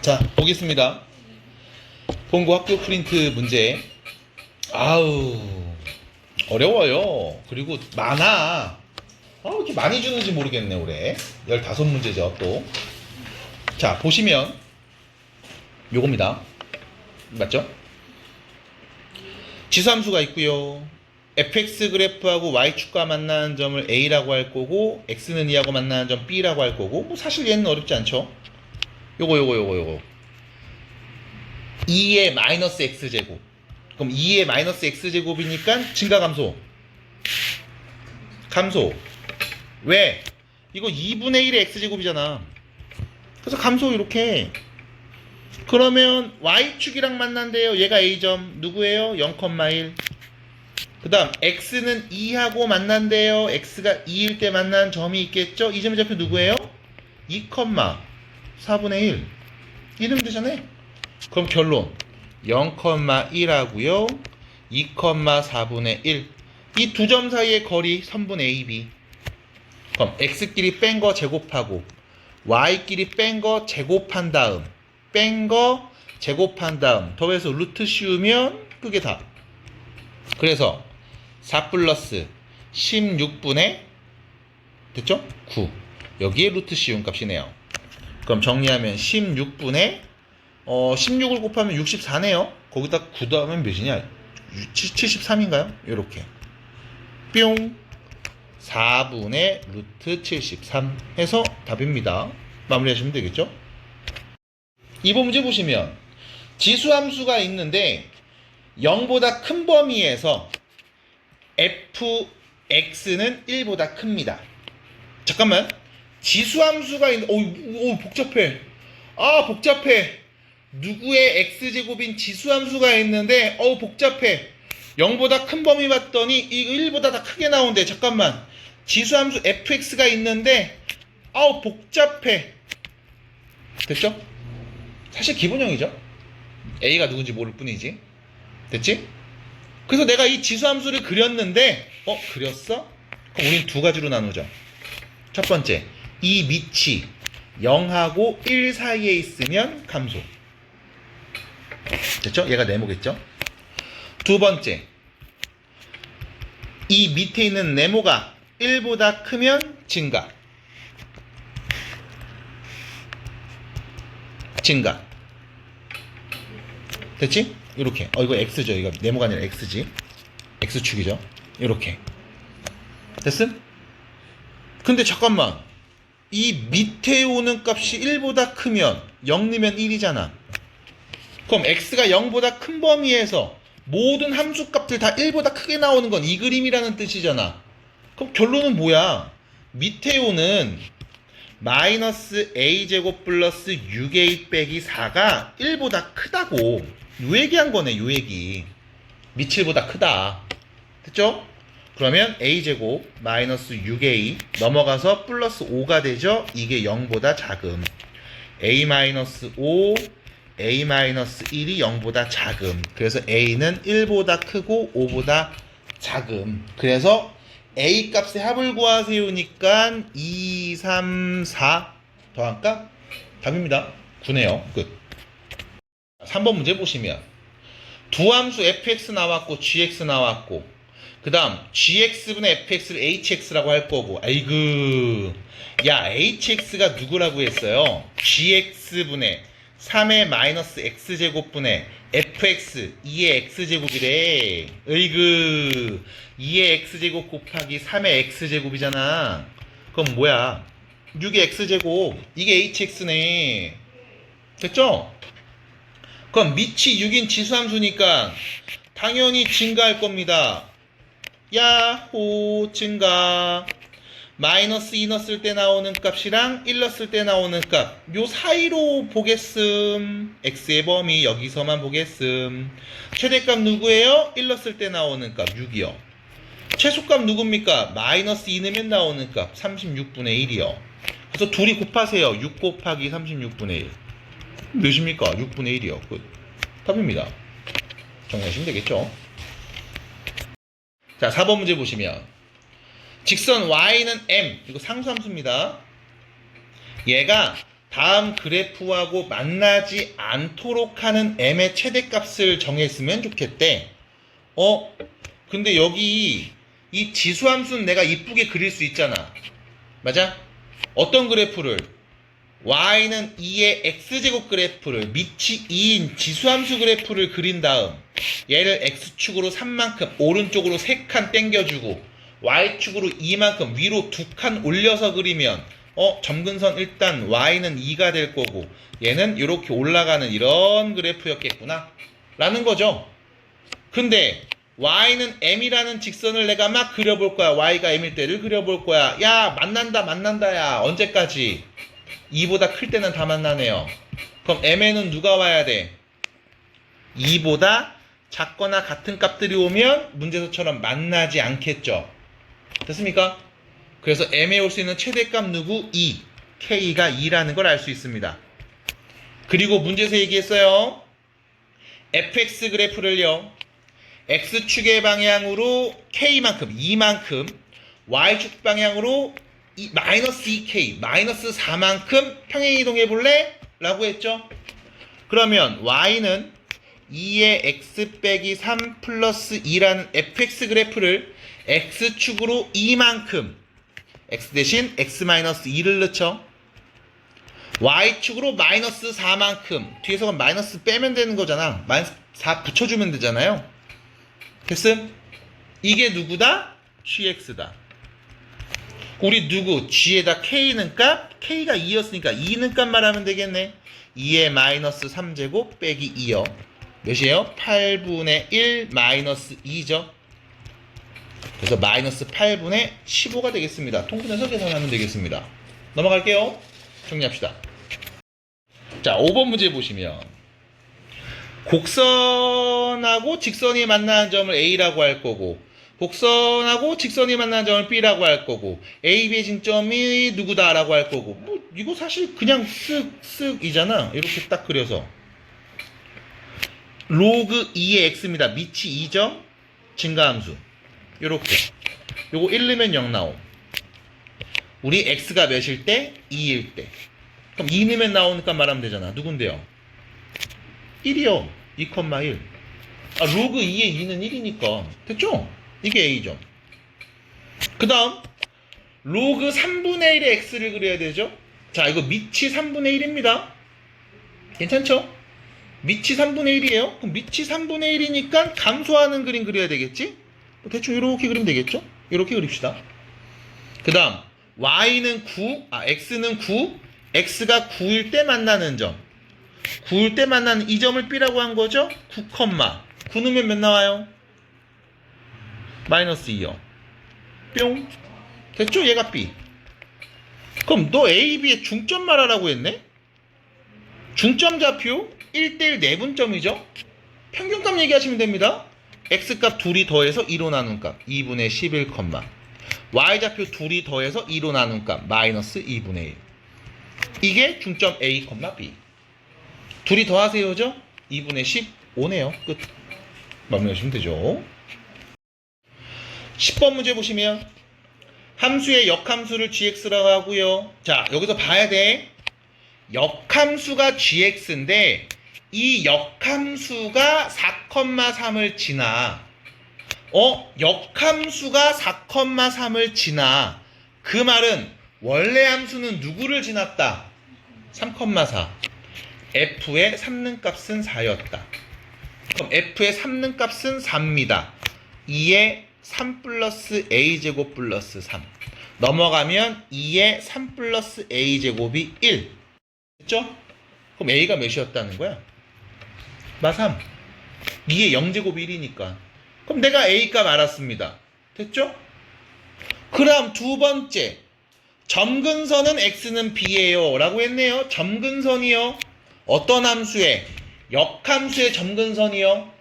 자, 보겠습니다. 본고 학교 프린트 문제. 아우, 어려워요. 그리고 많아. 왜 이렇게 많이 주는지 모르겠네, 올해. 15문제죠, 또. 자, 보시면, 요겁니다. 맞죠? 지수함수가 있고요. fx 그래프하고 y축과 만나는 점을 a라고 할 거고, x는 2하고 만나는 점 b라고 할 거고, 뭐 사실 얘는 어렵지 않죠? 요거. 2의 마이너스 x제곱. 그럼 2의 마이너스 x제곱이니까 증가 감소. 감소. 왜? 이거 2분의 1의 x제곱이잖아. 그래서 감소 이렇게. 그러면 y축이랑 만난대요. 얘가 a점. 누구예요? 0,1. 그 다음 x는 2하고 만난대요. x가 2일 때 만난 점이 있겠죠? 이 점의 좌표 누구예요? 2, 4분의 1. 이름 되잖아요. 그럼 결론 0,1하고요 2,4분의 1. 이 두 점 사이의 거리 선분 AB. 그럼 x끼리 뺀 거 제곱하고 y끼리 뺀 거 제곱한 다음 더해서 루트 씌우면 그게 답. 그래서 4 플러스 16분의 됐죠? 9. 여기에 루트 씌운 값이네요. 그럼 정리하면 16분의 16을 곱하면 64네요. 거기다 9 더하면 몇이냐? 73인가요? 요렇게 뿅 4분의 루트 73 해서 답입니다. 마무리하시면 되겠죠? 이번 문제 보시면 지수함수가 있는데 0보다 큰 범위에서 fx는 1보다 큽니다. 잠깐만, 지수함수가 있는 오 복잡해. 복잡해. 누구의 x제곱인 지수함수가 있는데 복잡해. 0보다 큰 범위 봤더니 이거 1보다 다 크게 나오는데 잠깐만, 지수함수 fx가 있는데 복잡해. 됐죠? 사실 기본형이죠. a가 누군지 모를 뿐이지. 됐지? 그래서 내가 이 지수함수를 그렸는데 그렸어? 그럼 우린 두 가지로 나누죠. 첫 번째, 이 밑이 0하고 1 사이에 있으면 감소. 됐죠? 얘가 네모겠죠? 두 번째, 이 밑에 있는 네모가 1보다 크면 증가. 됐지? 이렇게. 이거 x죠. 이거 네모가 아니라 x지. x축이죠. 이렇게. 됐음? 근데 잠깐만, 이 밑에 오는 값이 1보다 크면 0 넣으면 1이잖아. 그럼 x가 0보다 큰 범위에서 모든 함수값들 다 1보다 크게 나오는 건 이 그림이라는 뜻이잖아. 그럼 결론은 뭐야? 밑에 오는 마이너스 a제곱 플러스 6a 빼기 4가 1보다 크다고 요 얘기한 거네. 요 얘기. 밑 7보다 크다. 됐죠? 그러면 a제곱 마이너스 6a 넘어가서 플러스 5가 되죠? 이게 0보다 작음. a 마이너스 5 a 마이너스 1이 0보다 작음. 그래서 a는 1보다 크고 5보다 작음. 그래서 a 값의 합을 구하세요니까 2, 3, 4 더한 값 답입니다. 9네요. 끝. 3번 문제 보시면 두 함수 fx 나왔고 gx 나왔고 그 다음 gx분의 fx를 hx라고 할 거고, 아이고 야, hx가 누구라고 했어요? gx분의 3의 마이너스 x제곱분의 fx 2의 x제곱이래. 으이그 2의 x제곱 곱하기 3의 x제곱이잖아. 그럼 뭐야? 6의 x제곱. 이게 hx네. 됐죠? 그럼 밑이 6인 지수함수니까 당연히 증가할 겁니다. 야호, 증가. 마이너스 2 넣었을 때 나오는 값이랑 1 넣었을 때 나오는 값, 요 사이로 보겠음. x의 범위 여기서만 보겠음. 최대값 누구예요? 1 넣었을 때 나오는 값 6이요. 최소값 누굽니까? 마이너스 2 넣으면 나오는 값 36분의 1이요. 그래서 둘이 곱하세요. 6 곱하기 36분의 1 몇입니까? 6분의 1이요. 끝. 답입니다. 정리하시면 되겠죠. 자, 4번 문제 보시면 직선 y는 m, 이거 상수함수입니다. 얘가 다음 그래프하고 만나지 않도록 하는 m의 최대값을 정했으면 좋겠대. 근데 여기 이 지수함수는 내가 이쁘게 그릴 수 있잖아. 맞아? 어떤 그래프를? y는 2의 x제곱 그래프를 밑이 2인 지수함수 그래프를 그린 다음 얘를 x축으로 3만큼 오른쪽으로 3칸 당겨주고 y축으로 2만큼 위로 2칸 올려서 그리면 점근선 일단 y는 2가 될 거고 얘는 이렇게 올라가는 이런 그래프였겠구나 라는 거죠. 근데 y는 m이라는 직선을 내가 막 그려볼 거야. y가 m일 때를 그려볼 거야. 야 만난다 야 언제까지? 2보다 클 때는 다 만나네요. 그럼 m에는 누가 와야 돼? 2보다 작거나 같은 값들이 오면 문제에서처럼 만나지 않겠죠. 됐습니까? 그래서 m에 올 수 있는 최대값 누구? 2. k가 2라는 걸 알 수 있습니다. 그리고 문제에서 얘기했어요. fx 그래프를요. x축의 방향으로 k만큼 2만큼 y축 방향으로 마이너스 2k 마이너스 4만큼 평행 이동해 볼래? 라고 했죠. 그러면 y는 2의 x 빼기 3 플러스 2라는 fx 그래프를 x축으로 2만큼 x 대신 x 마이너스 2를 넣죠. y축으로 마이너스 4만큼 뒤에서 마이너스 빼면 되는 거잖아. 마이너스 4 붙여주면 되잖아요. 됐음? 이게 누구다? gx다. 우리 누구? g에다 k는 값? k가 2였으니까 2는 값 말하면 되겠네. 2의 마이너스 3제곱 빼기 2요. 몇이에요? 8분의 1 마이너스 2죠. 그래서 마이너스 8분의 15가 되겠습니다. 통분해서 계산하면 되겠습니다. 넘어갈게요. 정리합시다. 자, 5번 문제 보시면 곡선하고 직선이 만나는 점을 A라고 할 거고 곡선하고 직선이 만나는 점을 B라고 할 거고 A, B의 중점이 누구다라고 할 거고 뭐 이거 사실 그냥 쓱쓱이잖아. 이렇게 딱 그려서 로그 2의 x입니다. 밑이 2죠? 증가함수 요렇게 요거 1 넣으면 0 나옴. 우리 x가 몇일 때? 2일 때. 그럼 2 넣으면 나오니까 말하면 되잖아. 누군데요? 1이요. 2,1. 로그 2의 2는 1이니까. 됐죠? 이게 a죠. 그 다음 로그 3분의 1의 x를 그려야 되죠? 자, 이거 밑이 3분의 1입니다. 괜찮죠? 밑이 3분의 1이에요. 그럼 밑이 3분의 1이니까 감소하는 그림 그려야 되겠지? 대충 이렇게 그리면 되겠죠? 이렇게 그립시다. 그 다음 y는 9, x는 9, x가 9일 때 만나는 점. 9일 때 만나는 이 점을 B라고 한 거죠? 9, 9 넣으면 몇 나와요? 마이너스 2요. 뿅. 됐죠? 얘가 B. 그럼 너 A, B의 중점 말하라고 했네? 중점 좌표 1대1 내분점이죠? 평균값 얘기하시면 됩니다. X값 둘이 더해서 2로 나눈 값 2분의 11, Y좌표 둘이 더해서 2로 나눈 값 마이너스 2분의 1. 이게 중점 A, B. 둘이 더하세요죠? 2분의 15네요. 끝. 마무리하시면 되죠. 10번 문제 보시면 함수의 역함수를 gx라고 하고요. 자, 여기서 봐야 돼. 역함수가 gx인데 이 역함수가 4,3을 지나. 역함수가 4,3을 지나. 그 말은 원래 함수는 누구를 지났다? 3,4. f의 3는값은 4였다. 그럼 f의 3는값은 4입니다. 2의 3 플러스 a제곱 플러스 3 넘어가면 2의 3 플러스 a제곱이 1 됐죠? 그럼 a가 몇이었다는 거야? 마 3. 2의 0제곱이 1이니까 그럼 내가 a값 알았습니다. 됐죠? 그럼 두 번째 점근선은 x는 b예요 라고 했네요. 점근선이요. 어떤 함수의? 역함수의 점근선이요.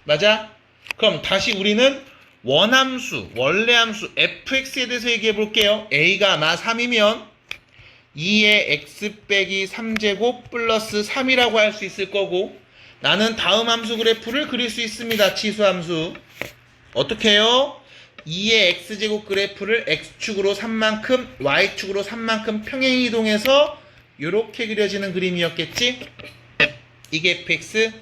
맞아? 그럼 다시 우리는 원함수, 원래함수 fx에 대해서 얘기해 볼게요. a가 마 3이면 2의 x 빼기 3제곱 플러스 3이라고 할 수 있을 거고 나는 다음 함수 그래프를 그릴 수 있습니다. 치수함수. 어떻게 해요? 2의 x제곱 그래프를 x축으로 3만큼 y축으로 3만큼 평행 이동해서 이렇게 그려지는 그림이었겠지? 이게 fx.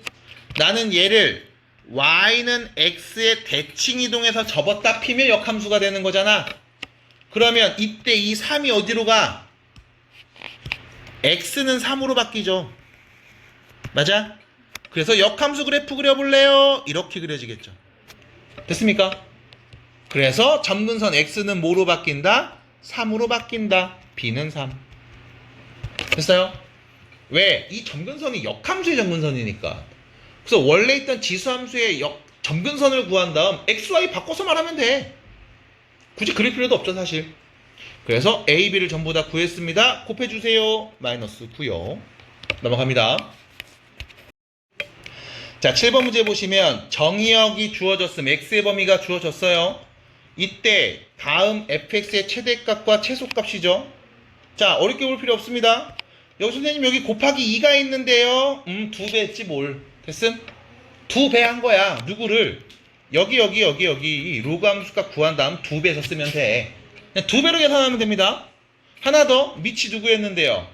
나는 얘를 y는 x의 대칭 이동해서 접었다 피면 역함수가 되는 거잖아. 그러면 이때 이 3이 어디로 가? x는 3으로 바뀌죠. 맞아? 그래서 역함수 그래프 그려볼래요? 이렇게 그려지겠죠. 됐습니까? 그래서 점근선 x는 뭐로 바뀐다? 3으로 바뀐다. b는 3. 됐어요? 왜? 이 점근선이 역함수의 점근선이니까. 그래서 원래 있던 지수함수의 점근선을 구한 다음 xy 바꿔서 말하면 돼. 굳이 그릴 필요도 없죠 사실. 그래서 a, b를 전부 다 구했습니다. 곱해주세요. 마이너스 9요. 넘어갑니다. 자, 7번 문제 보시면 정의역이 주어졌음. x의 범위가 주어졌어요. 이때 다음 fx의 최대값과 최소값이죠. 자, 어렵게 볼 필요 없습니다. 여기 선생님 여기 곱하기 2가 있는데요. 2배 했지 뭘. 됐음? 2배 한 거야. 누구를? 여기 로그 함수값 구한 다음 2배에서 쓰면 돼. 그냥 2배로 계산하면 됩니다. 하나 더. 밑이 누구였는데요?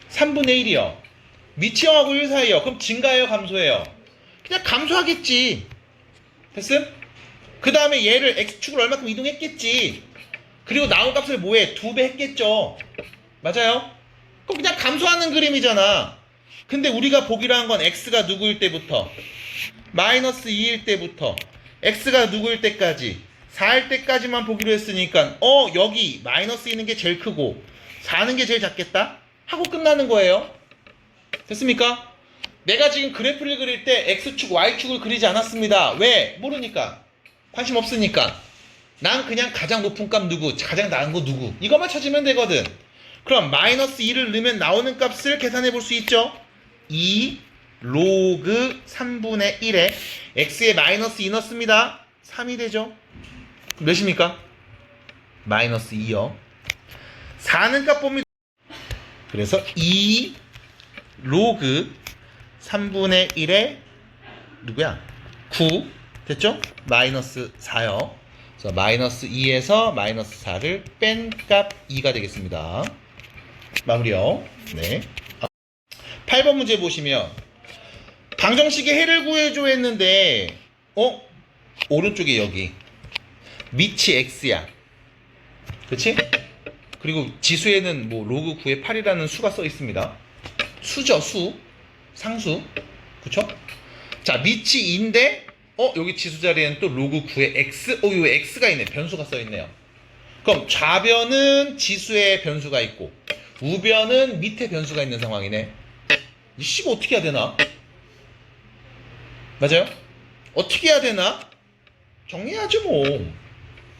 3분의 1이요. 밑이 0하고 1 사이요. 그럼 증가해요 감소해요? 그냥 감소하겠지. 됐음? 그 다음에 얘를 x축을 얼마큼 이동했겠지. 그리고 나온 값을 뭐해? 2배 했겠죠. 맞아요? 그럼 그냥 감소하는 그림이잖아. 근데 우리가 보기로 한 건 x가 누구일 때부터 마이너스 2일 때부터 x가 누구일 때까지 4일 때까지만 보기로 했으니까 여기 마이너스 2는 게 제일 크고 4는 게 제일 작겠다 하고 끝나는 거예요. 됐습니까? 내가 지금 그래프를 그릴 때 x축 y축을 그리지 않았습니다. 왜? 모르니까. 관심 없으니까. 난 그냥 가장 높은 값 누구, 가장 작은 거 누구 이것만 찾으면 되거든. 그럼 마이너스 2를 넣으면 나오는 값을 계산해 볼 수 있죠. 2 로그 3분의 1에 x에 마이너스 2 넣습니다. 3이 되죠. 몇입니까? 마이너스 2요. 4는 값 봅니다. 그래서 2 로그 3분의 1에 누구야? 9 됐죠? 마이너스 4요. 그래서 마이너스 2에서 마이너스 4를 뺀 값 2가 되겠습니다. 마무리요. 네. 8번 문제 보시면 방정식의 해를 구해줘 했는데 오른쪽에 여기 밑이 x야. 그치? 그리고 지수에는 뭐 로그 9의 8이라는 수가 써 있습니다. 수죠, 수. 상수. 그쵸? 자, 밑이 2인데 여기 지수 자리에는 또 로그 9의 x. 여기 x가 있네. 변수가 써 있네요. 그럼 좌변은 지수에 변수가 있고 우변은 밑에 변수가 있는 상황이네. 이 식을 어떻게 해야 되나? 맞아요? 어떻게 해야 되나? 정리하죠 뭐.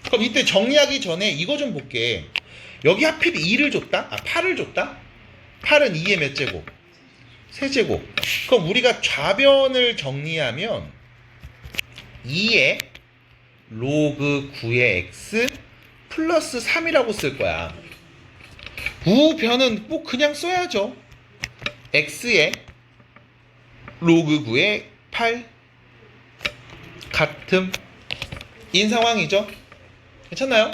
그럼 이때 정리하기 전에 이거 좀 볼게. 여기 하필 2를 줬다? 8을 줬다? 8은 2의 몇 제곱? 세제곱. 그럼 우리가 좌변을 정리하면 2의 로그 9의 x 플러스 3이라고 쓸 거야. 우변은 뭐 그냥 써야죠. x의 로그 9의 8 같음 인 상황이죠. 괜찮나요?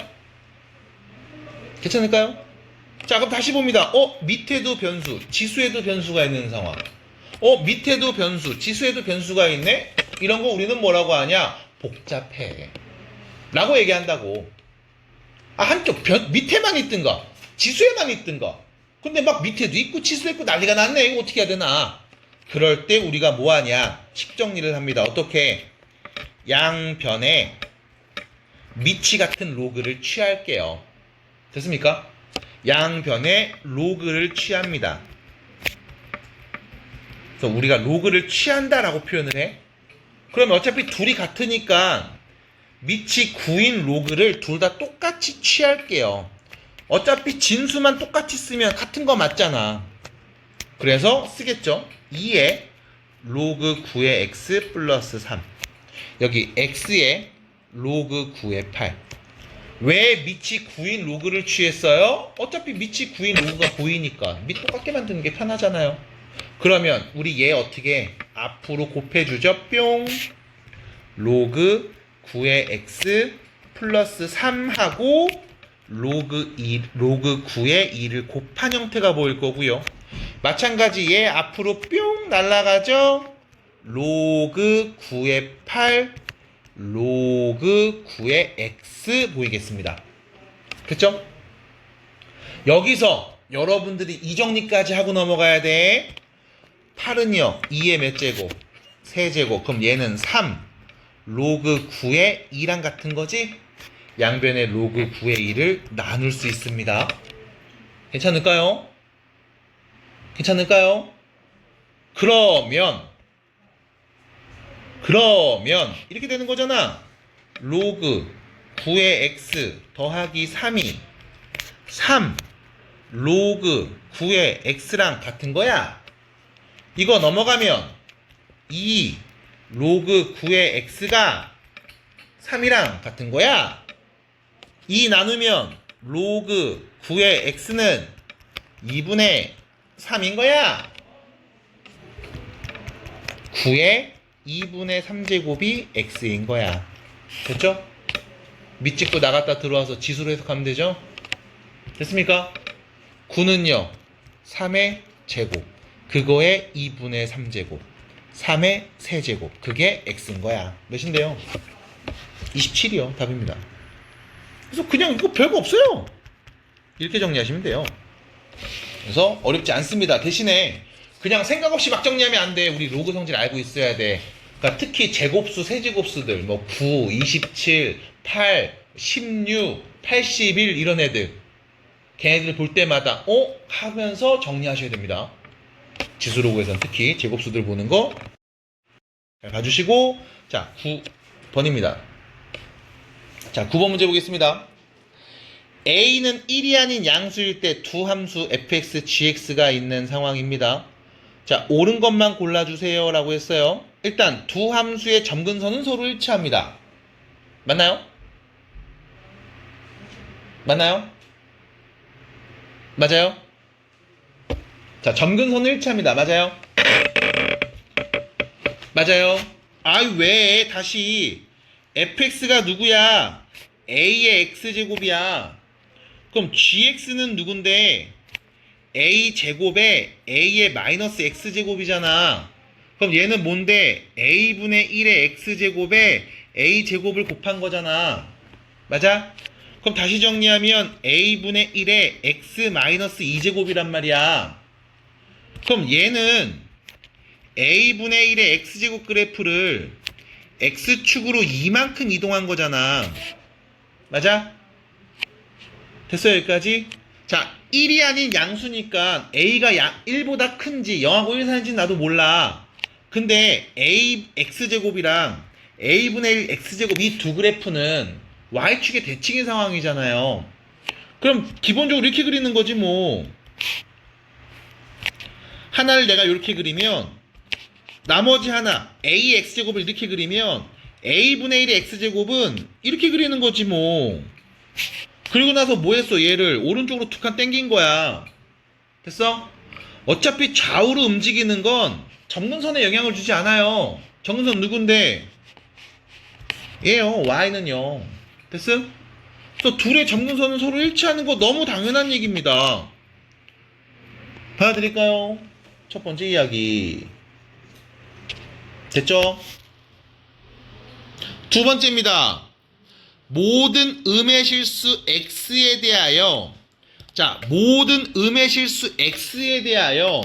괜찮을까요? 자, 그럼 다시 봅니다. 밑에도 변수, 지수에도 변수가 있는 상황. 밑에도 변수, 지수에도 변수가 있네? 이런 거 우리는 뭐라고 하냐? 복잡해. 라고 얘기한다고. 한쪽 밑에만 있든가, 지수에만 있든가. 근데 막 밑에도 있고, 지수도 있고, 난리가 났네. 이거 어떻게 해야 되나? 그럴 때 우리가 뭐 하냐? 식 정리를 합니다. 어떻게? 양변에 밑이 같은 로그를 취할게요. 됐습니까? 양변에 로그를 취합니다. 그래서 우리가 로그를 취한다라고 표현을 해. 그러면 어차피 둘이 같으니까 밑이 9인 로그를 둘 다 똑같이 취할게요. 어차피 진수만 똑같이 쓰면 같은 거 맞잖아. 그래서 쓰겠죠. 2의 로그 9의 x 플러스 3. 여기 x의 로그 9의 8. 왜 밑이 9인 로그를 취했어요? 어차피 밑이 9인 로그가 보이니까 밑 똑같게 만드는 게 편하잖아요. 그러면 우리 얘 어떻게 앞으로 곱해주죠? 뿅. 로그 9의 x 플러스 3하고 로그 9에 2를 곱한 형태가 보일 거고요. 마찬가지 얘 앞으로 뿅 날아가죠. 로그 9의 8, 로그 9의 x 보이겠습니다. 그쵸? 여기서 여러분들이 이 정리까지 하고 넘어가야 돼. 8은요 2의 몇 제곱? 세제곱. 그럼 얘는 3 로그 9의 2랑 같은 거지? 양변의 로그 9의 2를 나눌 수 있습니다. 괜찮을까요? 괜찮을까요? 그러면 이렇게 되는 거잖아. 로그 9의 x 더하기 3이 3 로그 9의 x랑 같은 거야. 이거 넘어가면 2 로그 9의 x가 3이랑 같은 거야. 2 나누면 로그 9의 x는 2분의 3인 거야. 9의 2분의 3제곱이 x인 거야. 됐죠? 밑집고 나갔다 들어와서 지수로 해석하면 되죠? 됐습니까? 9는요 3의 제곱, 그거의 2분의 3제곱, 3의 세제곱, 그게 x인 거야. 몇인데요? 27이요. 답입니다. 그래서 그냥 이거 별거 없어요. 이렇게 정리하시면 돼요. 그래서 어렵지 않습니다. 대신에 그냥 생각 없이 막 정리하면 안 돼. 우리 로그 성질 알고 있어야 돼. 그러니까 특히 제곱수, 세제곱수들 뭐 9, 27, 8, 16, 81 이런 애들 걔네들 볼 때마다 하면서 정리하셔야 됩니다. 지수 로그에서는 특히 제곱수들 보는 거 잘 봐주시고, 자 9번입니다. 자 9번 문제 보겠습니다. A는 1이 아닌 양수일 때 두 함수 fx, gx가 있는 상황입니다. 자 옳은 것만 골라주세요 라고 했어요. 일단 두 함수의 점근선은 서로 일치합니다. 맞나요? 맞나요? 맞아요? 자 점근선은 일치합니다. 맞아요? 맞아요? 아이 왜 다시 fx가 누구야? a의 x제곱이야. 그럼 gx는 누군데? a제곱에 a의 마이너스 x제곱이잖아. 그럼 얘는 뭔데? a분의 1의 x제곱에 a제곱을 곱한 거잖아. 맞아? 그럼 다시 정리하면 a분의 1의 x 마이너스 2제곱이란 말이야. 그럼 얘는 a분의 1의 x제곱 그래프를 x축으로 이만큼 이동한 거잖아. 맞아? 됐어요 여기까지? 자 1이 아닌 양수니까 a가 1보다 큰지 0하고 1 사이인지 나도 몰라. 근데 a x제곱이랑 a분의 1 x제곱 이 두 그래프는 y축의 대칭인 상황이잖아요. 그럼 기본적으로 이렇게 그리는 거지 뭐. 하나를 내가 이렇게 그리면 나머지 하나 a x제곱을 이렇게 그리면 a분의 1의 x제곱은 이렇게 그리는 거지 뭐. 그리고 나서 뭐 했어? 얘를 오른쪽으로 툭 한 땡긴 거야. 됐어? 어차피 좌우로 움직이는 건 점근선에 영향을 주지 않아요. 점근선 누군데? 얘요. y는요. 됐음? 또 둘의 점근선은 서로 일치하는 거 너무 당연한 얘기입니다. 받아들일까요? 첫 번째 이야기. 됐죠? 두 번째입니다. 모든 음의 실수 x에 대하여, 자 모든 음의 실수 x에 대하여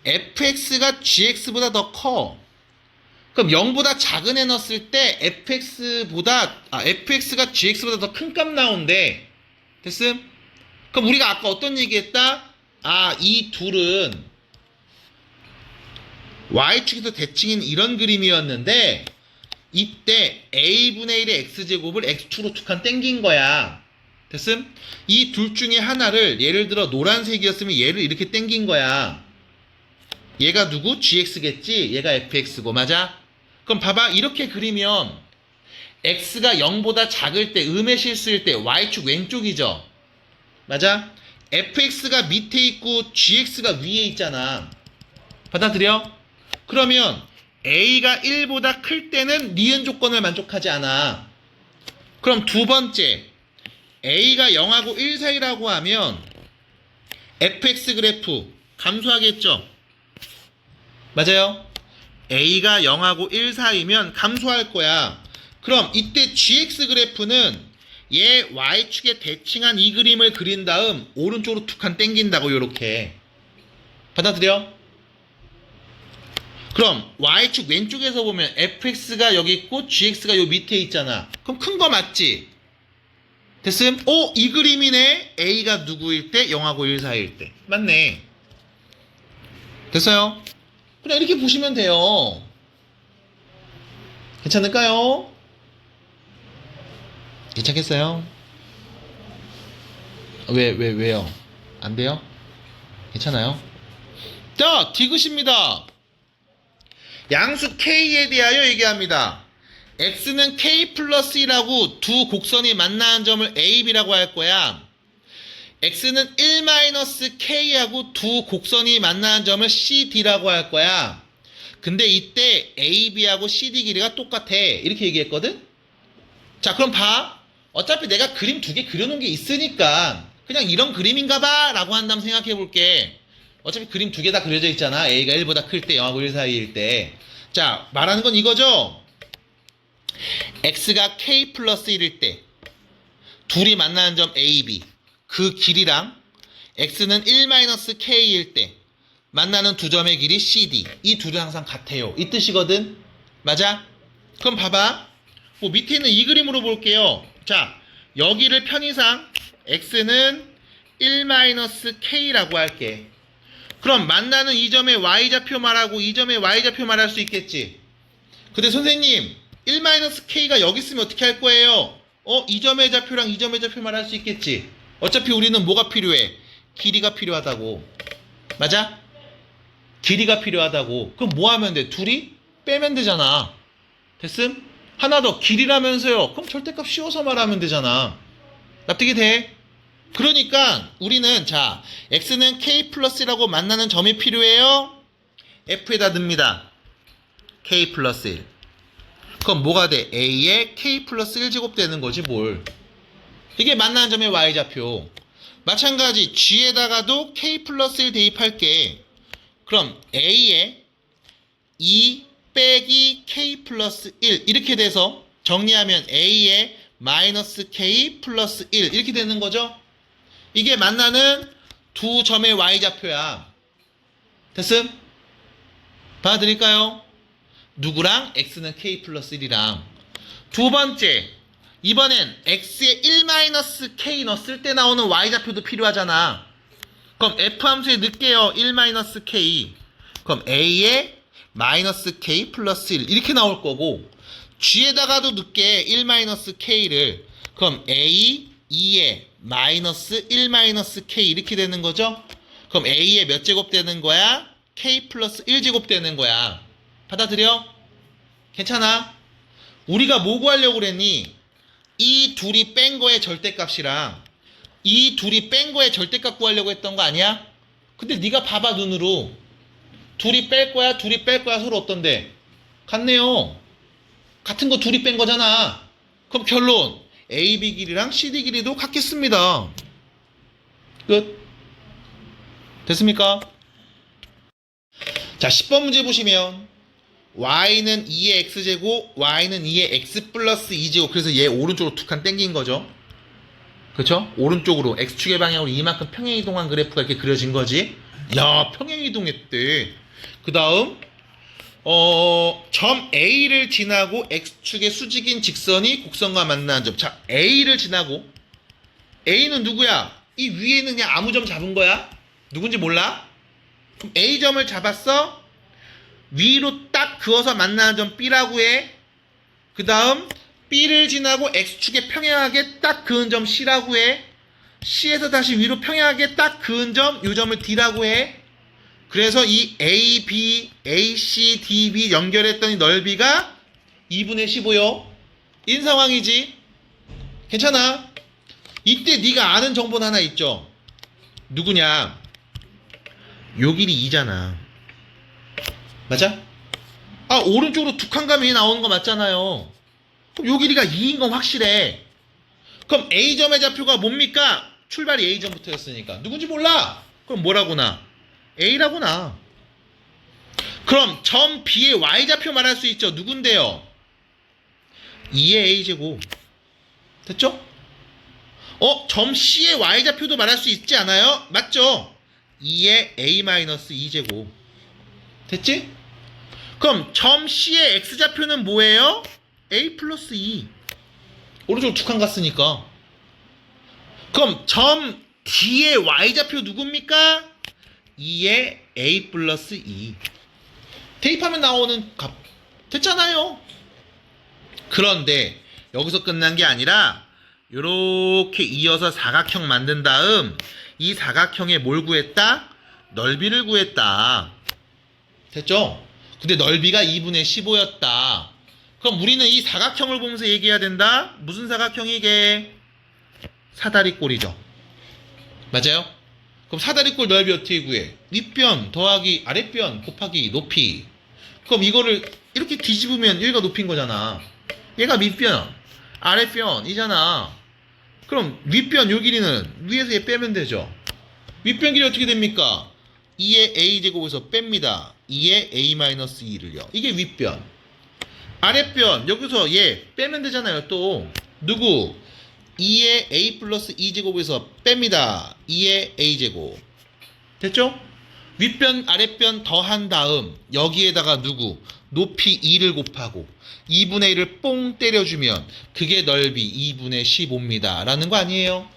fx가 gx보다 더 커. 그럼 0보다 작은 애 넣었을 때 fx가 gx보다 더 큰 값 나온대. 됐음? 그럼 우리가 아까 어떤 얘기했다? 이 둘은 y축에서 대칭인 이런 그림이었는데 이때 a분의 1의 x제곱을 x축으로 툭 한 땡긴 거야. 됐음? 이 둘 중에 하나를 예를 들어 노란색이었으면 얘를 이렇게 땡긴 거야. 얘가 누구? gx겠지? 얘가 fx고 맞아? 그럼 봐봐 이렇게 그리면 x가 0보다 작을 때 음의 실수일 때 y축 왼쪽이죠? 맞아? fx가 밑에 있고 gx가 위에 있잖아. 받아들여? 그러면 a가 1보다 클 때는 니은 조건을 만족하지 않아. 그럼 두 번째 A가 0하고 1 사이라고 하면 fx 그래프 감소하겠죠? 맞아요? A가 0하고 1 사이면 감소할 거야. 그럼 이때 gx 그래프는 얘 y축에 대칭한 이 그림을 그린 다음 오른쪽으로 두 칸 땡긴다고 요렇게. 받아들여? 그럼 y축 왼쪽에서 보면 fx가 여기 있고 gx가 요 밑에 있잖아. 그럼 큰 거 맞지? 됐음? 이 그림이네. A가 누구일 때? 0하고 1 사이일 때. 맞네. 됐어요? 그냥 이렇게 보시면 돼요. 괜찮을까요? 괜찮겠어요? 왜요? 안 돼요? 괜찮아요? 자, 디귿입니다. 양수 K에 대하여 얘기합니다. X는 K 플러스 1하고 두 곡선이 만나는 점을 A, B라고 할 거야. X는 1-K하고 두 곡선이 만나는 점을 C, D라고 할 거야. 근데 이때 A, B하고 C, D 길이가 똑같아. 이렇게 얘기했거든? 자, 그럼 봐. 어차피 내가 그림 두 개 그려놓은 게 있으니까 그냥 이런 그림인가 봐 라고 한다면 생각해 볼게. 어차피 그림 두 개 다 그려져 있잖아. A가 1보다 클 때, 0하고 1 사이일 때. 자, 말하는 건 이거죠. X가 K 플러스 1일 때 둘이 만나는 점 A, B 그 길이랑 X는 1-K일 때 만나는 두 점의 길이 C, D 이 둘이 항상 같아요. 이 뜻이거든. 맞아? 그럼 봐봐. 뭐 밑에 있는 이 그림으로 볼게요. 자, 여기를 편의상 X는 1-K라고 할게. 그럼 만나는 이 점의 Y좌표 말하고 이 점의 Y좌표 말할 수 있겠지. 근데 선생님 1-K가 여기 있으면 어떻게 할 거예요? 이 점의 좌표랑 이 점의 좌표 말할 수 있겠지. 어차피 우리는 뭐가 필요해? 길이가 필요하다고. 맞아? 길이가 필요하다고. 그럼 뭐 하면 돼? 둘이 빼면 되잖아. 됐음? 하나 더 길이라면서요. 그럼 절대값 씌워서 말하면 되잖아. 납득이 돼? 그러니까 우리는 자 X는 K 플러스라고 만나는 점이 필요해요. F에다 넣습니다. K 플러스 1. 그럼 뭐가 돼? A에 K 플러스 1제곱 되는 거지 뭘. 이게 만나는 점의 Y좌표. 마찬가지 G에다가도 K 플러스 1 대입할게. 그럼 A에 2 빼기 K 플러스 1 이렇게 돼서 정리하면 A에 마이너스 K 플러스 1 이렇게 되는 거죠. 이게 만나는 두 점의 Y좌표야. 됐음? 받아들일까요? 누구랑? X는 K 플러스 1이랑. 두 번째, 이번엔 X에 1-K 넣었을 때 나오는 Y좌표도 필요하잖아. 그럼 F함수에 넣을게요. 1-K. 그럼 A에 마이너스 K 플러스 1 이렇게 나올 거고, G에다가도 넣을게. 1-K를. 그럼 A, 2에 마이너스 1-K 이렇게 되는 거죠. 그럼 A에 몇 제곱 되는 거야? K 플러스 1제곱 되는 거야. 받아들여? 괜찮아? 우리가 뭐 구하려고 그랬니? 이 둘이 뺀 거의 절대값이랑 이 둘이 뺀 거의 절대값 구하려고 했던 거 아니야? 근데 네가 봐봐 눈으로. 둘이 뺄 거야 둘이 뺄 거야 서로 어떤데? 같네요. 같은 거 둘이 뺀 거잖아. 그럼 결론 AB 길이랑 CD 길이도 같겠습니다. 끝. 됐습니까? 자, 10번 문제 보시면 y는 2의 x제곱, y는 2의 x 플러스 2제곱. 그래서 얘 오른쪽으로 두 칸 땡긴 거죠. 그렇죠? 오른쪽으로 x축의 방향으로 이만큼 평행이동한 그래프가 이렇게 그려진 거지. 야, 평행이동했대. 그 다음 점 A를 지나고 x축의 수직인 직선이 곡선과 만나는 점. 자, A를 지나고 A는 누구야? 이 위에 있는 그냥 아무 점 잡은 거야? 누군지 몰라? 그럼 A점을 잡았어? 위로 딱 그어서 만나는 점 B라고 해. 그 다음 B를 지나고 X축에 평행하게 딱 그은 점 C라고 해. C에서 다시 위로 평행하게 딱 그은 점, 이 점을 D라고 해. 그래서 이 AB, AC, DB 연결했더니 넓이가 2분의 15요. 인 상황이지. 괜찮아? 이때 네가 아는 정보는 하나 있죠. 누구냐? 요 길이 2잖아. 맞아? 아, 오른쪽으로 두 칸 가면 나오는 거 맞잖아요. 그럼 요 길이가 2인 건 확실해. 그럼 A점의 좌표가 뭡니까? 출발이 A점부터였으니까 누군지 몰라. 그럼 뭐라고 나? A라고 나. 그럼 점 B의 Y좌표 말할 수 있죠. 누군데요? 2의 A제곱. 됐죠? 점 C의 Y좌표도 말할 수 있지 않아요? 맞죠? 2의 A-2제곱. 됐지? 그럼 점 C의 X좌표는 뭐예요? A 플러스 2. 오른쪽 두 칸 갔으니까. 그럼 점 D의 Y좌표 누굽니까? 2의 A 플러스 2. 대입하면 나오는 값. 됐잖아요. 그런데 여기서 끝난 게 아니라 요렇게 이어서 사각형 만든 다음 이 사각형에 뭘 구했다? 넓이를 구했다. 됐죠? 근데 넓이가 2분의 15였다. 그럼 우리는 이 사각형을 보면서 얘기해야 된다. 무슨 사각형이게? 사다리꼴이죠. 맞아요? 그럼 사다리꼴 넓이 어떻게 구해? 윗변 더하기 아랫변 곱하기 높이. 그럼 이거를 이렇게 뒤집으면 여기가 높인 거잖아. 얘가 밑변, 아랫변이잖아. 그럼 윗변 요 길이는 위에서 얘 빼면 되죠. 윗변 길이 어떻게 됩니까? 2의 A제곱에서 뺍니다. 2의 A-2를요. 이게 윗변. 아랫변 여기서 얘 빼면 되잖아요. 또 누구? 2의 A 플러스 2제곱에서 뺍니다. 2의 A제곱. 됐죠? 윗변 아랫변 더한 다음 여기에다가 누구? 높이 2를 곱하고 2분의 1을 뽕 때려주면 그게 넓이 2분의 15입니다. 라는 거 아니에요?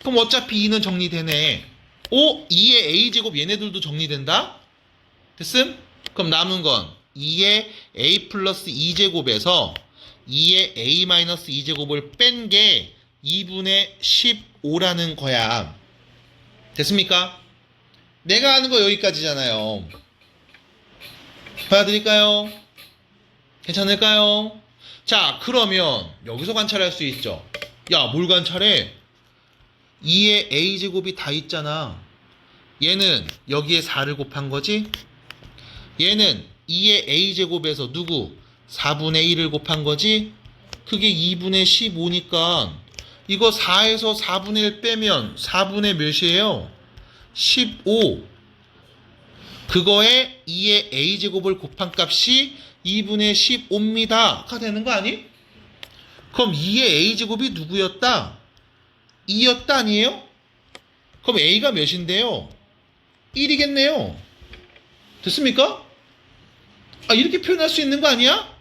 그럼 어차피 2는 정리되네. 2의 A제곱 얘네들도 정리된다? 됐음? 그럼 남은 건 2의 A 플러스 2제곱에서 2의 A 마이너스 2제곱을 뺀 게 2분의 15라는 거야. 됐습니까? 내가 하는 거 여기까지잖아요. 받아들일까요? 괜찮을까요? 자, 그러면 여기서 관찰할 수 있죠. 야, 뭘 관찰해? 2의 A제곱이 다 있잖아. 얘는 여기에 4를 곱한 거지? 얘는 2의 A제곱에서 누구? 4분의 1을 곱한 거지? 그게 2분의 15니까 이거 4에서 4분의 1 빼면 4분의 몇이에요? 15. 그거에 2의 A제곱을 곱한 값이 2분의 15입니다. 가 되는 거 아니? 그럼 2의 A제곱이 누구였다? 2였다 아니에요? 그럼 A가 몇인데요? 1이겠네요. 됐습니까? 이렇게 표현할 수 있는 거 아니야?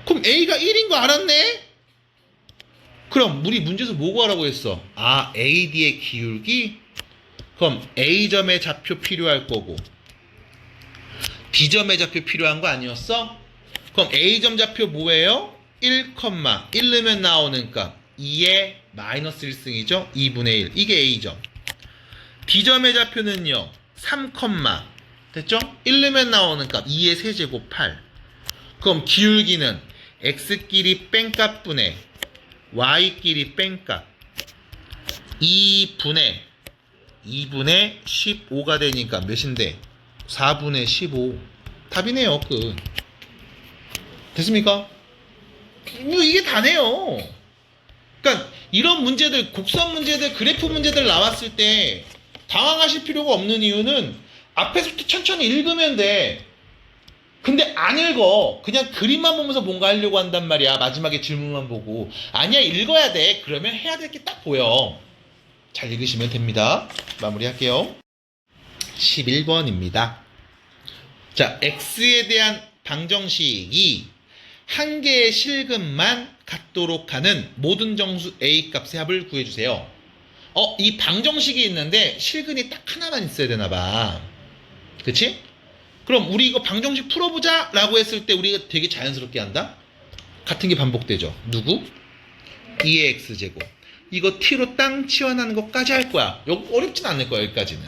그럼 A가 1인 거 알았네? 그럼 우리 문제에서 뭐 구하라고 했어? AD의 기울기? 그럼 A점의 좌표 필요할 거고 B점의 좌표 필요한 거 아니었어? 그럼 A점 좌표 뭐예요? 1, 1 넣으면 나오는 값 2의 마이너스 1승이죠? 2분의 1. 이게 A점. B점의 좌표는요. 3, 됐죠? 1 넣으면 나오는 값 2의 세제곱 8. 그럼 기울기는 X끼리 뺀값분의 Y끼리 뺀값 2분의 15가 되니까 몇인데? 4분의 15. 답이네요. 끝. 됐습니까? 뭐 이게 다네요. 그러니까 이런 문제들, 곡선 문제들, 그래프 문제들 나왔을 때 당황하실 필요가 없는 이유는 앞에서부터 천천히 읽으면 돼. 근데 안 읽어. 그냥 그림만 보면서 뭔가 하려고 한단 말이야. 마지막에 질문만 보고. 아니야, 읽어야 돼. 그러면 해야 될 게 딱 보여. 잘 읽으시면 됩니다. 마무리할게요. 11번입니다. 자, x에 대한 방정식이 한 개의 실근만 갖도록 하는 모든 정수 a 값의 합을 구해주세요. 이 방정식이 있는데 실근이 딱 하나만 있어야 되나봐. 그치? 그럼 우리 이거 방정식 풀어보자 라고 했을 때 우리가 되게 자연스럽게 한다? 같은 게 반복되죠. 누구? 2의 x제곱. 이거 t로 땅 치환하는 것까지 할 거야. 어렵진 않을 거야, 여기까지는.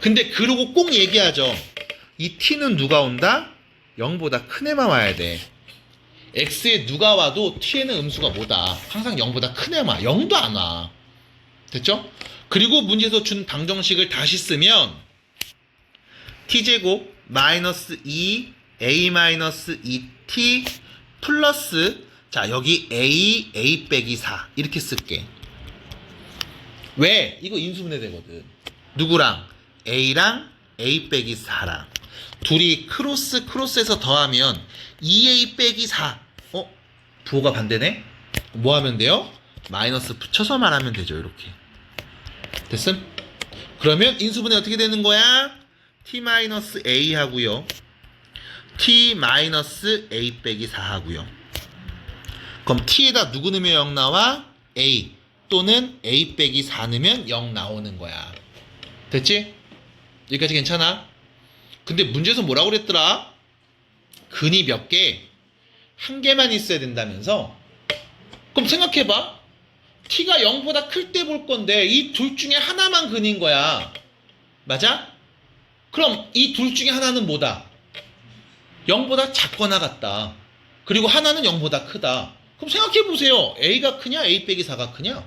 근데 그러고 꼭 얘기하죠. 이 t는 누가 온다? 0보다 큰 애만 와야 돼. x에 누가 와도 t에는 음수가 뭐다? 항상 0보다 큰 애만 와. 0도 안 와. 됐죠? 그리고 문제에서 준 방정식을 다시 쓰면 t제곱 마이너스 2 a 마이너스 2t 플러스 자, 여기 a 빼기 4 이렇게 쓸게. 왜? 이거 인수분해 되거든. 누구랑? a랑 a 빼기 4랑 둘이 크로스해서 더하면 2a 빼기 4. 부호가 반대네? 뭐 하면 돼요? 마이너스 붙여서 말하면 되죠. 이렇게. 됐음? 그러면 인수분해 어떻게 되는 거야? t-a 하고요. t-a 빼기 4 하고요. 그럼 t에다 누구 넣으면 0 나와? a 또는 a 빼기 4 넣으면 0 나오는 거야. 됐지? 여기까지 괜찮아? 근데 문제에서 뭐라고 그랬더라? 근이 몇 개? 한 개만 있어야 된다면서? 그럼 생각해봐. t가 0보다 클 때 볼 건데 이 둘 중에 하나만 근인 거야. 맞아? 그럼 이 둘 중에 하나는 뭐다? 0보다 작거나 같다. 그리고 하나는 0보다 크다. 그럼 생각해보세요. a가 크냐? a 빼기 4가 크냐?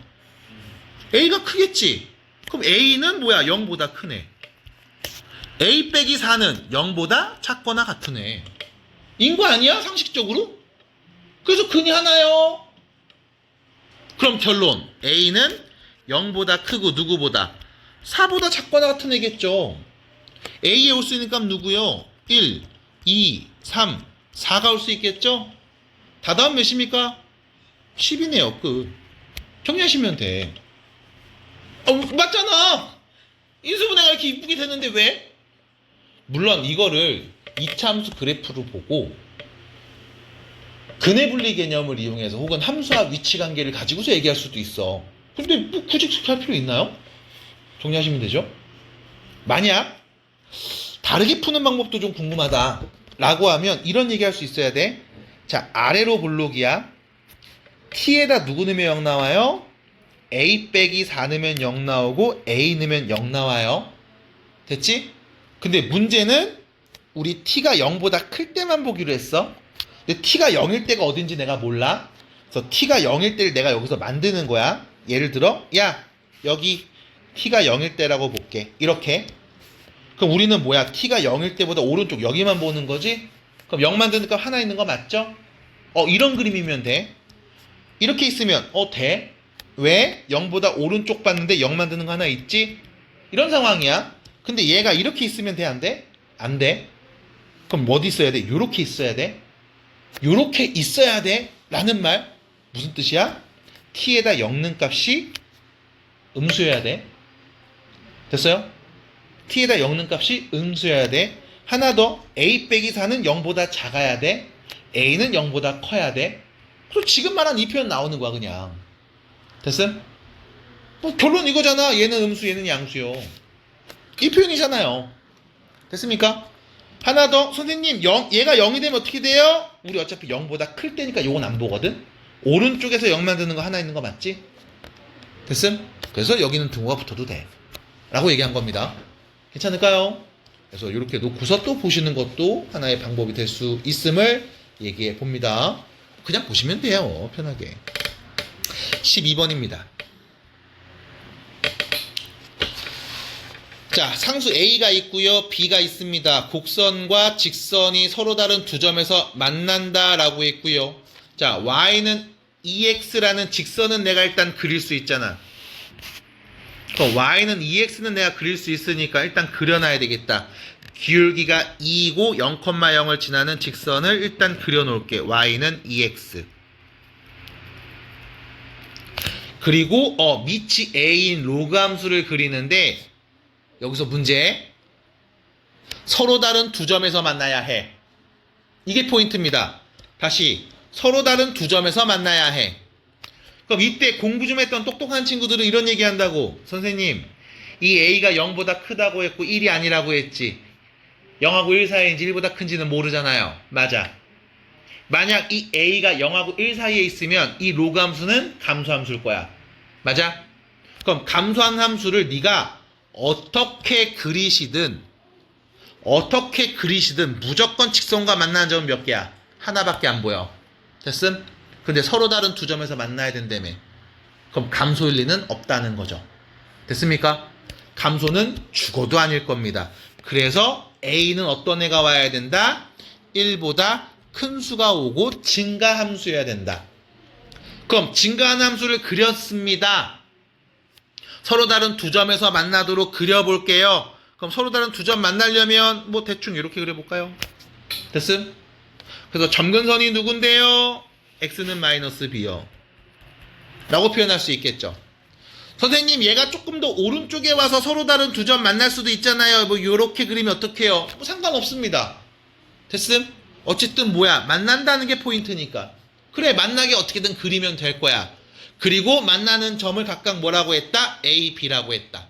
a가 크겠지? 그럼 a는 뭐야? 0보다 크네. a 빼기 4는 0보다 작거나 같은 애. 인 거 아니야? 상식적으로? 그래서 근이 하나요. 그럼 결론. a는 0보다 크고 누구보다? 4보다 작거나 같은 애겠죠. a에 올 수 있는 값 누구요? 1, 2, 3, 4가 올 수 있겠죠? 다 더하면 몇입니까? 10이네요. 끝. 정리하시면 돼. 맞잖아. 인수분해가 이렇게 이쁘게 되는데 왜? 물론 이거를 이차함수 그래프로 보고 근해 분리 개념을 이용해서 혹은 함수와 위치 관계를 가지고서 얘기할 수도 있어. 근데 뭐 굳이 그렇게 할 필요 있나요? 정리하시면 되죠. 만약 다르게 푸는 방법도 좀 궁금하다 라고 하면 이런 얘기 할 수 있어야 돼. 자, 아래로 볼록이야. t에다 누구 넣으면 0 나와요? a 빼기 4 넣으면 0 나오고 a 넣으면 0 나와요. 됐지? 근데 문제는 우리 t가 0보다 클 때만 보기로 했어. 근데 t가 0일 때가 어딘지 내가 몰라. 그래서 t가 0일 때를 내가 여기서 만드는 거야. 예를 들어 야 여기 t가 0일 때라고 볼게. 이렇게. 그럼 우리는 뭐야? t가 0일 때보다 오른쪽 여기만 보는 거지? 그럼 0 만드는 값 하나 있는 거 맞죠? 이런 그림이면 돼. 이렇게 있으면 돼. 왜? 0보다 오른쪽 봤는데 0 만드는 거 하나 있지? 이런 상황이야. 근데 얘가 이렇게 있으면 돼? 안 돼? 안 돼. 그럼 어디 있어야 돼? 요렇게 있어야 돼. 요렇게 있어야 돼 라는 말 무슨 뜻이야? t에다 0 넣은 값이 음수여야 돼. 됐어요? t에다 0 넣은 값이 음수여야 돼. 하나 더. a 빼기 4는 0보다 작아야 돼. a는 0보다 커야 돼. 그리고 지금 말한 이 표현 나오는 거야 그냥. 됐음? 결론 이거잖아. 얘는 음수 얘는 양수요. 이 표현이잖아요. 됐습니까? 하나 더. 선생님 얘가 0이 되면 어떻게 돼요? 우리 어차피 0보다 클 때니까 요건 안 보거든. 오른쪽에서 0 만드는 거 하나 있는 거 맞지? 됐음? 그래서 여기는 등호가 붙어도 돼 라고 얘기한 겁니다. 괜찮을까요? 그래서 이렇게 놓고서 또 보시는 것도 하나의 방법이 될 수 있음을 얘기해 봅니다. 그냥 보시면 돼요. 편하게. 12번입니다. 자, 상수 A가 있고요. B가 있습니다. 곡선과 직선이 서로 다른 두 점에서 만난다 라고 했고요. 자, Y는 EX라는 직선은 내가 일단 그릴 수 있잖아. Y는 EX는 내가 그릴 수 있으니까 일단 그려놔야 되겠다. 기울기가 2이고 0,0을 지나는 직선을 일단 그려놓을게. Y는 EX. 그리고 밑이 A인 로그 함수를 그리는데 여기서 문제. 서로 다른 두 점에서 만나야 해. 이게 포인트입니다. 다시 서로 다른 두 점에서 만나야 해. 그럼 이때 공부 좀 했던 똑똑한 친구들은 이런 얘기 한다고. 선생님 이 A가 0보다 크다고 했고 1이 아니라고 했지. 0하고 1 사이인지 1보다 큰지는 모르잖아요. 맞아. 만약 이 A가 0하고 1 사이에 있으면 이 로그 함수는 감소함수일 거야. 맞아? 그럼 감소한 함수를 네가 어떻게 그리시든 무조건 직선과 만나는 점은 몇 개야? 하나밖에 안 보여. 됐음? 근데 서로 다른 두 점에서 만나야 된다며. 그럼 감소일 리는 없다는 거죠. 됐습니까? 감소는 죽어도 아닐 겁니다. 그래서 A는 어떤 애가 와야 된다? 1보다 큰 수가 오고 증가함수여야 된다. 그럼 증가한 함수를 그렸습니다. 서로 다른 두 점에서 만나도록 그려볼게요. 그럼 서로 다른 두 점 만나려면 뭐 대충 이렇게 그려볼까요? 됐음? 그래서 점근선이 누군데요? x는 마이너스 b요 라고 표현할 수 있겠죠. 선생님 얘가 조금 더 오른쪽에 와서 서로 다른 두 점 만날 수도 있잖아요. 뭐 요렇게 그리면 어떡해요? 뭐 상관없습니다. 됐음? 어쨌든 뭐야, 만난다는 게 포인트니까. 그래, 만나게 어떻게든 그리면 될 거야. 그리고 만나는 점을 각각 뭐라고 했다? A, B라고 했다.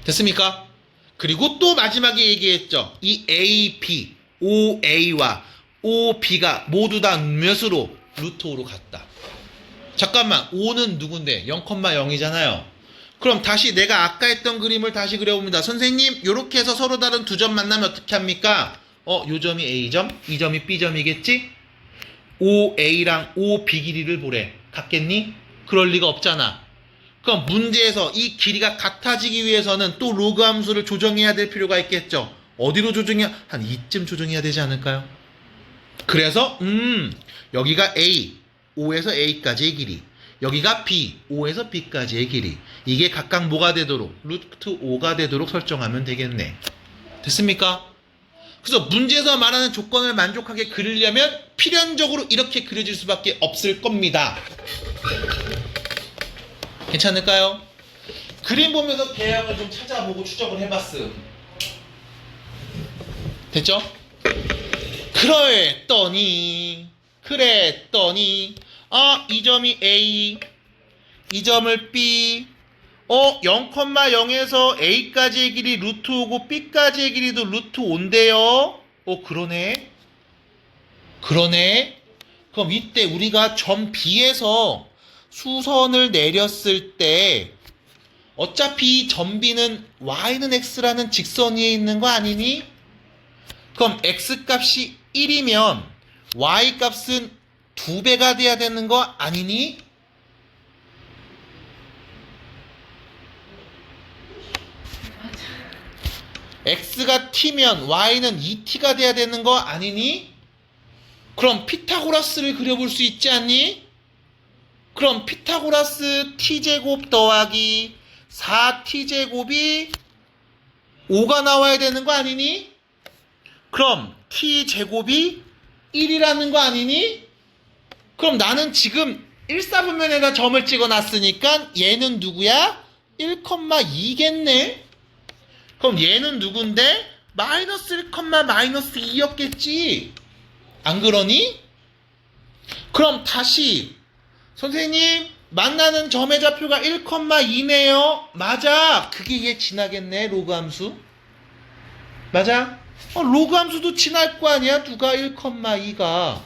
됐습니까? 그리고 또 마지막에 얘기했죠. 이 A, B, OA와 OB가 모두 다 몇으로? 루트 5로 같다. 잠깐만, 5는 누군데? 0,0이잖아요. 그럼 다시 내가 아까 했던 그림을 다시 그려봅니다. 선생님, 이렇게 해서 서로 다른 두 점 만나면 어떻게 합니까? 요 점이 A점, 이 점이 B점이겠지? OA랑 OB 길이를 보래. 같겠니? 그럴 리가 없잖아. 그럼 문제에서 이 길이가 같아지기 위해서는 또 로그 함수를 조정해야 될 필요가 있겠죠. 어디로 조정해야? 한 이쯤 조정해야 되지 않을까요? 그래서 여기가 A, O에서 A까지의 길이, 여기가 B, O에서 B까지의 길이, 이게 각각 뭐가 되도록? 루트 5가 되도록 설정하면 되겠네. 됐습니까? 그래서 문제에서 말하는 조건을 만족하게 그리려면 필연적으로 이렇게 그려질 수밖에 없을 겁니다. 괜찮을까요? 그림 보면서 계량을 좀 찾아보고 추적을 해봤음. 됐죠? 그랬더니 이 점이 A, 이 점을 B, 0,0에서 A까지의 길이 루트 5고 B까지의 길이도 루트 5인데요. 그러네. 그럼 이때 우리가 점 B에서 수선을 내렸을 때 어차피 점 B는 Y는 X라는 직선 위에 있는 거 아니니? 그럼 X 값이 1이면 Y 값은 2배가 돼야 되는 거 아니니? X가 T면 Y는 2T가 돼야 되는 거 아니니? 그럼 피타고라스를 그려볼 수 있지 않니? 그럼 피타고라스 T제곱 더하기 4T제곱이 5가 나와야 되는 거 아니니? 그럼 T제곱이 1이라는 거 아니니? 그럼 나는 지금 1사분면에다 점을 찍어놨으니까 얘는 누구야? 1,2겠네? 그럼 얘는 누군데? 마이너스 1, 마이너스 2였겠지? 안 그러니? 그럼 다시 선생님, 만나는 점의 좌표가 1,2네요. 맞아. 그게 얘 지나겠네, 로그 함수. 맞아? 로그 함수도 지날 거 아니야, 누가 1,2가.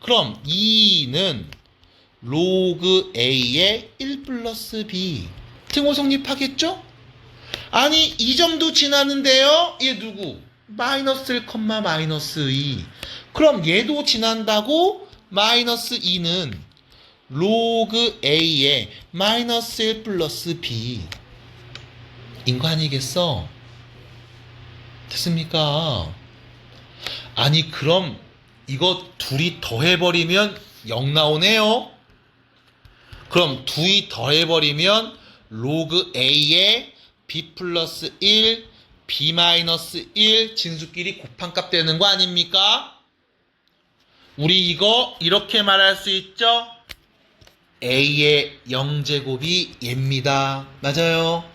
그럼 2는 로그 A의 1 플러스 B. 등호 성립하겠죠? 아니, 이 점도 지나는데요. 얘 누구? 마이너스 1, 마이너스 2. 그럼 얘도 지난다고? 마이너스 2는 로그 A의 마이너스 1 플러스 B 인 거 아니겠어? 됐습니까? 아니, 그럼 이거 둘이 더해버리면 0 나오네요. 그럼 둘이 더해버리면 로그 A의 B 플러스 1, B 마이너스 1 진수끼리 곱한값 되는 거 아닙니까? 우리 이거 이렇게 말할 수 있죠? A의 0제곱이 얘입니다. 맞아요.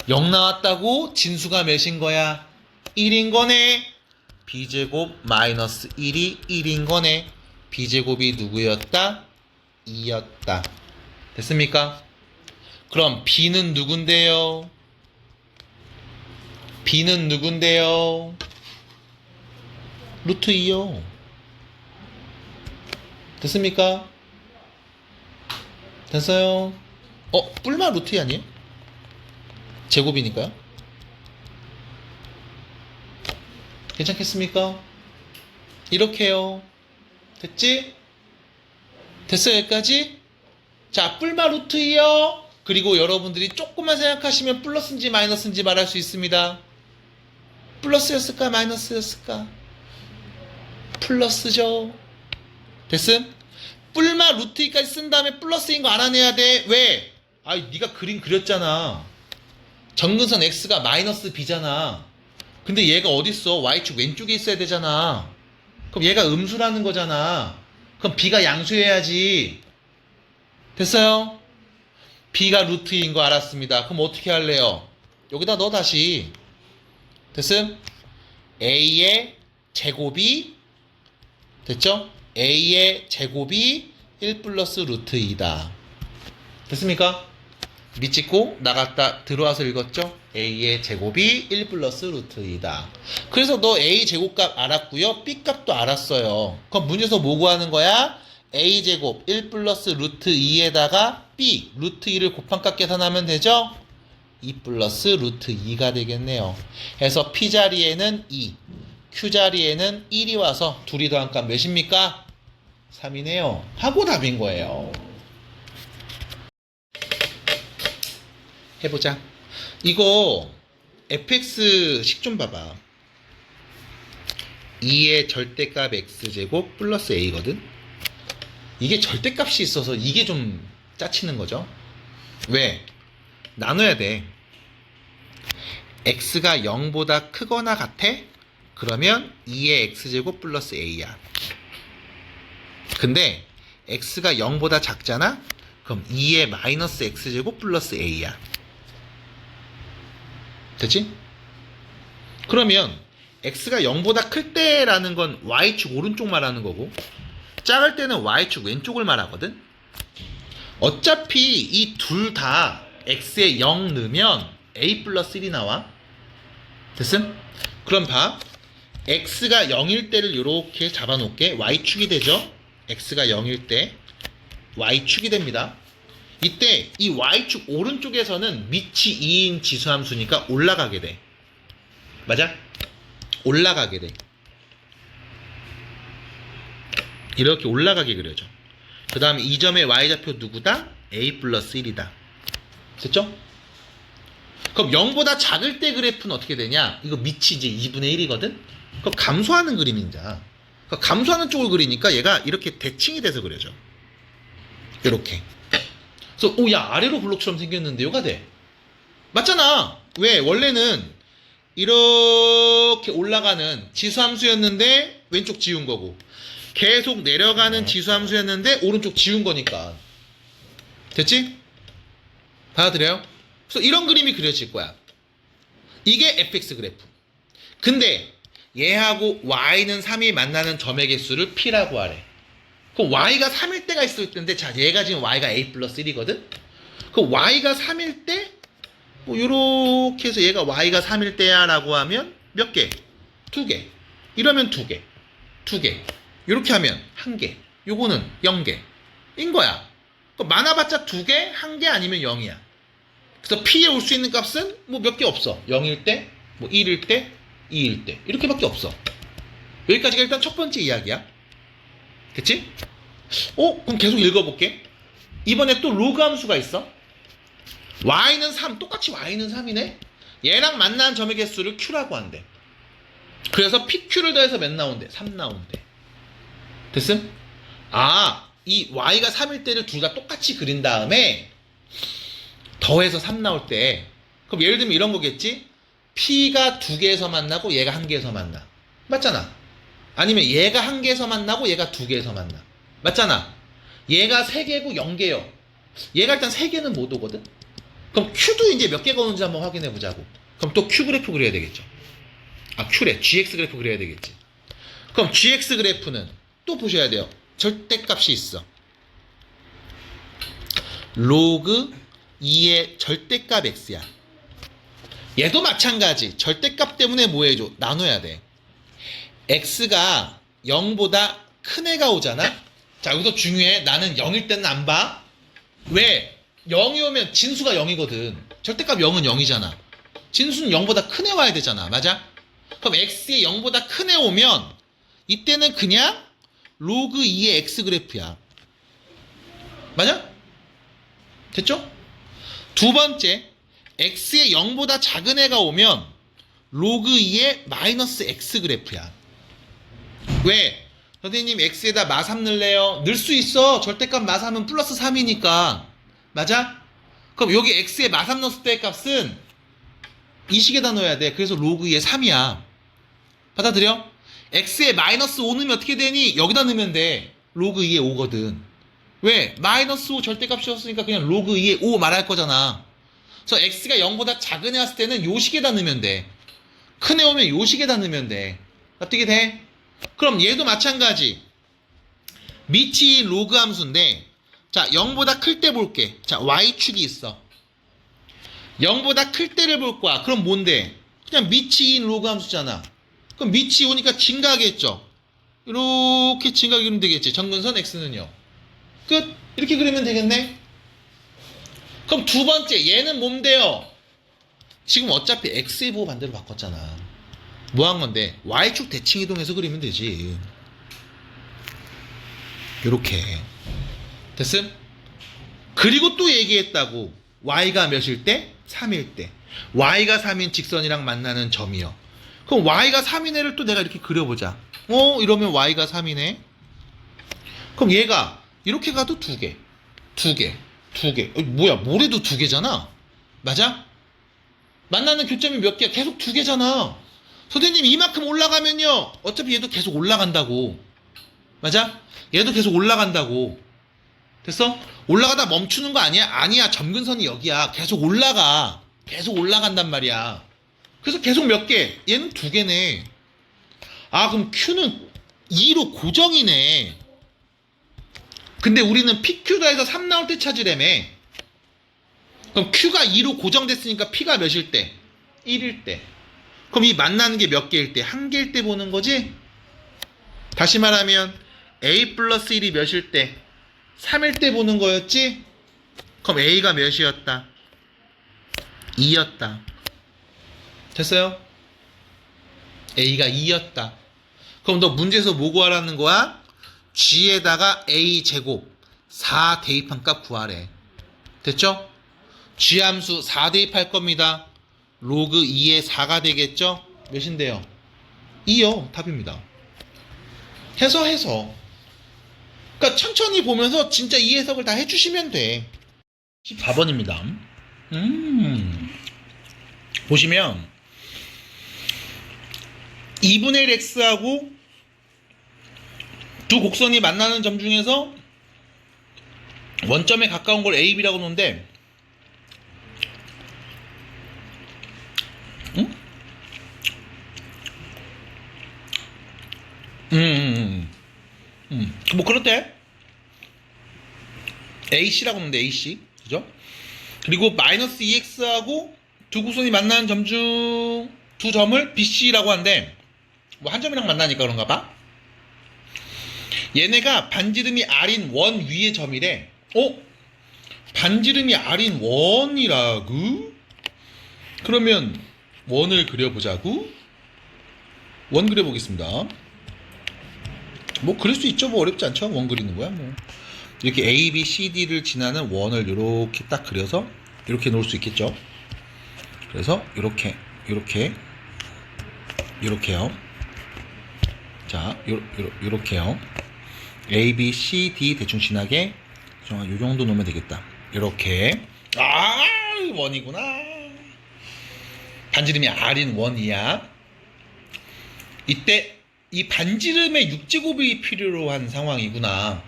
0 나왔다고 진수가 몇인 거야? 1인 거네. B제곱 마이너스 1이 1인 거네. B제곱이 누구였다? 2였다. 됐습니까? 그럼 B는 누군데요? B는 누군데요? 루트 2요. 됐습니까? 됐어요? 뿔마 루트 2 아니에요? 제곱이니까요. 괜찮겠습니까? 이렇게요. 됐지? 됐어요, 여기까지? 자, 뿔마 루트 2요. 그리고 여러분들이 조금만 생각하시면 플러스인지 마이너스인지 말할 수 있습니다. 플러스였을까 마이너스였을까? 플러스죠. 됐음? 뿔마 루트 2까지 쓴 다음에 플러스인 거 알아내야 돼. 왜? 아이 네가 그림 그렸잖아. 정근선 x가 마이너스 b잖아. 근데 얘가 어딨어? y축 왼쪽에 있어야 되잖아. 그럼 얘가 음수라는 거잖아. 그럼 b가 양수해야지. 됐어요? b가 루트인 거 알았습니다. 그럼 어떻게 할래요? 여기다 넣어 다시. 됐음? a의 제곱이 됐죠? a의 제곱이 1 플러스 루트 2다. 됐습니까? 밑 찍고 나갔다 들어와서 읽었죠? a의 제곱이 1 플러스 루트 2다. 그래서 너 a 제곱값 알았고요. b 값도 알았어요. 그럼 문제에서 뭐 구하는 거야? a 제곱 1 플러스 루트 2에다가 b 루트 2를 곱한값 계산하면 되죠? 2 플러스 루트 2가 되겠네요. 그래서 p 자리에는 2, q 자리에는 1이 와서 둘이 더한 값 몇입니까? 3이네요. 하고 답인 거예요. 해보자. 이거 fx식 좀 봐봐. 2의 절대값 x제곱 플러스 a거든. 이게 절대값이 있어서 이게 좀 짜치는 거죠. 왜? 나눠야 돼. x가 0보다 크거나 같아? 그러면 2의 x제곱 플러스 a야. 근데 x가 0보다 작잖아? 그럼 2의 마이너스 x제곱 플러스 a야. 됐지? 그러면 x가 0보다 클 때라는 건 y축 오른쪽 말하는 거고 작을 때는 y축 왼쪽을 말하거든. 어차피 이 둘 다 x에 0 넣으면 a 플러스 1이 나와. 됐음? 그럼 봐. x가 0일 때를 이렇게 잡아놓을게. y축이 되죠. x가 0일 때 y축이 됩니다. 이때 이 y축 오른쪽에서는 밑이 2인 지수함수니까 올라가게 돼. 맞아? 올라가게 돼. 이렇게 올라가게 그려져. 그 다음에 이 점의 y좌표 누구다? a 플러스 1이다. 됐죠? 그럼 0보다 작을 때 그래프는 어떻게 되냐? 이거 밑이 이제 2분의 1이거든? 그럼 감소하는 그림이자. 감소하는 쪽을 그리니까 얘가 이렇게 대칭이 돼서 그려져. 이렇게. 그래서 오, 야, 아래로 블록처럼 생겼는데 요가 돼. 맞잖아. 왜? 원래는 이렇게 올라가는 지수함수였는데 왼쪽 지운 거고 계속 내려가는 지수함수였는데 오른쪽 지운 거니까. 됐지? 받아들여요? 그래서 이런 그림이 그려질 거야. 이게 fx 그래프. 근데 얘하고 y는 3이 만나는 점의 개수를 p라고 하래. 그럼 y가 3일 때가 있을 텐데, 자, 얘가 지금 y가 a 플러스 1이거든? 그럼 y가 3일 때, 뭐, 요렇게 해서 얘가 y가 3일 때야 라고 하면 몇 개? 2개. 이러면 2개. 2개. 요렇게 하면 1개. 요거는 0개. 인 거야. 그럼 많아봤자 2개, 1개 아니면 0이야. 그래서 p에 올 수 있는 값은 뭐 몇 개 없어. 0일 때, 뭐 1일 때, 2일 때. 이렇게밖에 없어. 여기까지가 일단 첫 번째 이야기야. 됐지? 그럼 계속 읽어볼게. 이번에 또 로그 함수가 있어. y는 3, 똑같이 y는 3이네? 얘랑 만나는 점의 개수를 q라고 한대. 그래서 pq를 더해서 몇 나온대? 3 나온대. 됐음? 아, 이 y가 3일 때를 둘 다 똑같이 그린 다음에 더해서 3 나올 때, 그럼 예를 들면 이런 거겠지? p가 2개에서 만나고 얘가 1개에서 만나. 맞잖아. 아니면 얘가 1개에서 만나고 얘가 2개에서 만나. 맞잖아. 얘가 3개고 0개요. 얘가 일단 3개는 못 오거든. 그럼 Q도 이제 몇 개가 오는지 한번 확인해 보자고. 그럼 또 Q 그래프 그려야 되겠죠. 아, Q래. GX 그래프 그려야 되겠지. 그럼 GX 그래프는 또 보셔야 돼요. 절대값이 있어. 로그 2의 절대값 X야. 얘도 마찬가지. 절대값 때문에 뭐 해줘? 나눠야 돼. X가 0보다 큰 애가 오잖아? 자, 여기서 중요해. 나는 0일 때는 안 봐. 왜? 0이 오면 진수가 0이거든. 절대값 0은 0이잖아. 진수는 0보다 큰 애 와야 되잖아. 맞아? 그럼 X에 0보다 큰 애 오면 이때는 그냥 로그 2의 X 그래프야. 맞아? 됐죠? 두 번째, X에 0보다 작은 애가 오면 로그 2의 마이너스 X 그래프야. 왜? 선생님 x에다 마3 넣을래요? 넣을 수 있어. 절대값 마3은 플러스 3이니까. 맞아? 그럼 여기 x에 마3 넣었을 때의 값은 이 식에다 넣어야 돼. 그래서 로그 2의 3이야. 받아들여? x에 마이너스 5 넣으면 어떻게 되니? 여기다 넣으면 돼. 로그 2의 5거든. 왜? 마이너스 5 절대값이었으니까 그냥 로그 2의 5 말할 거잖아. 그래서 x가 0보다 작은 애 왔을 때는 요 식에다 넣으면 돼. 큰 애 오면 요 식에다 넣으면 돼. 어떻게 돼? 그럼 얘도 마찬가지. 미치 로그 함수인데, 자, 0보다 클 때 볼게. 자, y축이 있어. 0보다 클 때를 볼 거야. 그럼 뭔데? 그냥 미치인 로그 함수잖아. 그럼 미치 오니까 증가하겠죠. 이렇게 증가하게 그리면 되겠지. 점근선 x는요. 끝. 이렇게 그리면 되겠네. 그럼 두 번째 얘는 뭔데요? 지금 어차피 x의 보호 반대로 바꿨잖아. 뭐 한 건데? y축 대칭 이동해서 그리면 되지. 요렇게. 됐음? 그리고 또 얘기했다고. y가 몇일 때? 3일 때. y가 3인 직선이랑 만나는 점이요. 그럼 y가 3인 애를 또 내가 이렇게 그려보자. 이러면 y가 3이네. 그럼 얘가 이렇게 가도 2개. 2개. 2개. 뭐야, 모래도 2개잖아. 맞아? 만나는 교점이 몇 개야? 계속 2개잖아. 선생님 이만큼 올라가면요. 어차피 얘도 계속 올라간다고. 맞아? 얘도 계속 올라간다고. 됐어? 올라가다 멈추는 거 아니야? 아니야. 점근선이 여기야. 계속 올라가. 계속 올라간단 말이야. 그래서 계속 몇 개? 얘는 2개네. 아, 그럼 Q는 2로 고정이네. 근데 우리는 PQ다에서 3 나올 때 찾으려며. 그럼 Q가 2로 고정됐으니까 P가 몇일 때? 1일 때. 그럼 이 만나는 게 몇 개일 때? 1개일 때 보는 거지? 다시 말하면 A 플러스 1이 몇일 때? 3일 때 보는 거였지? 그럼 A가 몇이었다? 2였다. 됐어요? A가 2였다. 그럼 너 문제에서 뭐 구하라는 거야? G에다가 A 제곱 4 대입한 값 구하래. 됐죠? G 함수 4 대입할 겁니다. 로그 2의 4가 되겠죠? 몇인데요? 2요. 답입니다. 해서. 그러니까 천천히 보면서 진짜 이 해석을 다 해주시면 돼. 14번입니다. 보시면 2분의 1 x하고 두 곡선이 만나는 점 중에서 원점에 가까운 걸 A, B라고 놓는데 뭐 그렇대. AC라고 하는데 AC 그죠? 그리고 마이너스 2x하고 두 곡선이 만나는 점 중 두 점을 BC라고 하는데 뭐 한 점이랑 만나니까 그런가 봐. 얘네가 반지름이 R인 원 위의 점이래. 반지름이 R인 원이라고? 그러면 원을 그려보자고. 원 그려보겠습니다. 뭐 그릴 수 있죠. 뭐 어렵지 않죠. 원 그리는 거야 뭐. 이렇게 A, B, C, D를 지나는 원을 이렇게 딱 그려서 이렇게 놓을 수 있겠죠. 그래서 이렇게요. 자, 요렇게요. A, B, C, D 대충 지나게 요 정도 놓으면 되겠다. 이렇게. 원이구나. 반지름이 R인 원이야. 이때 이 반지름의 6제곱이 필요로 한 상황이구나.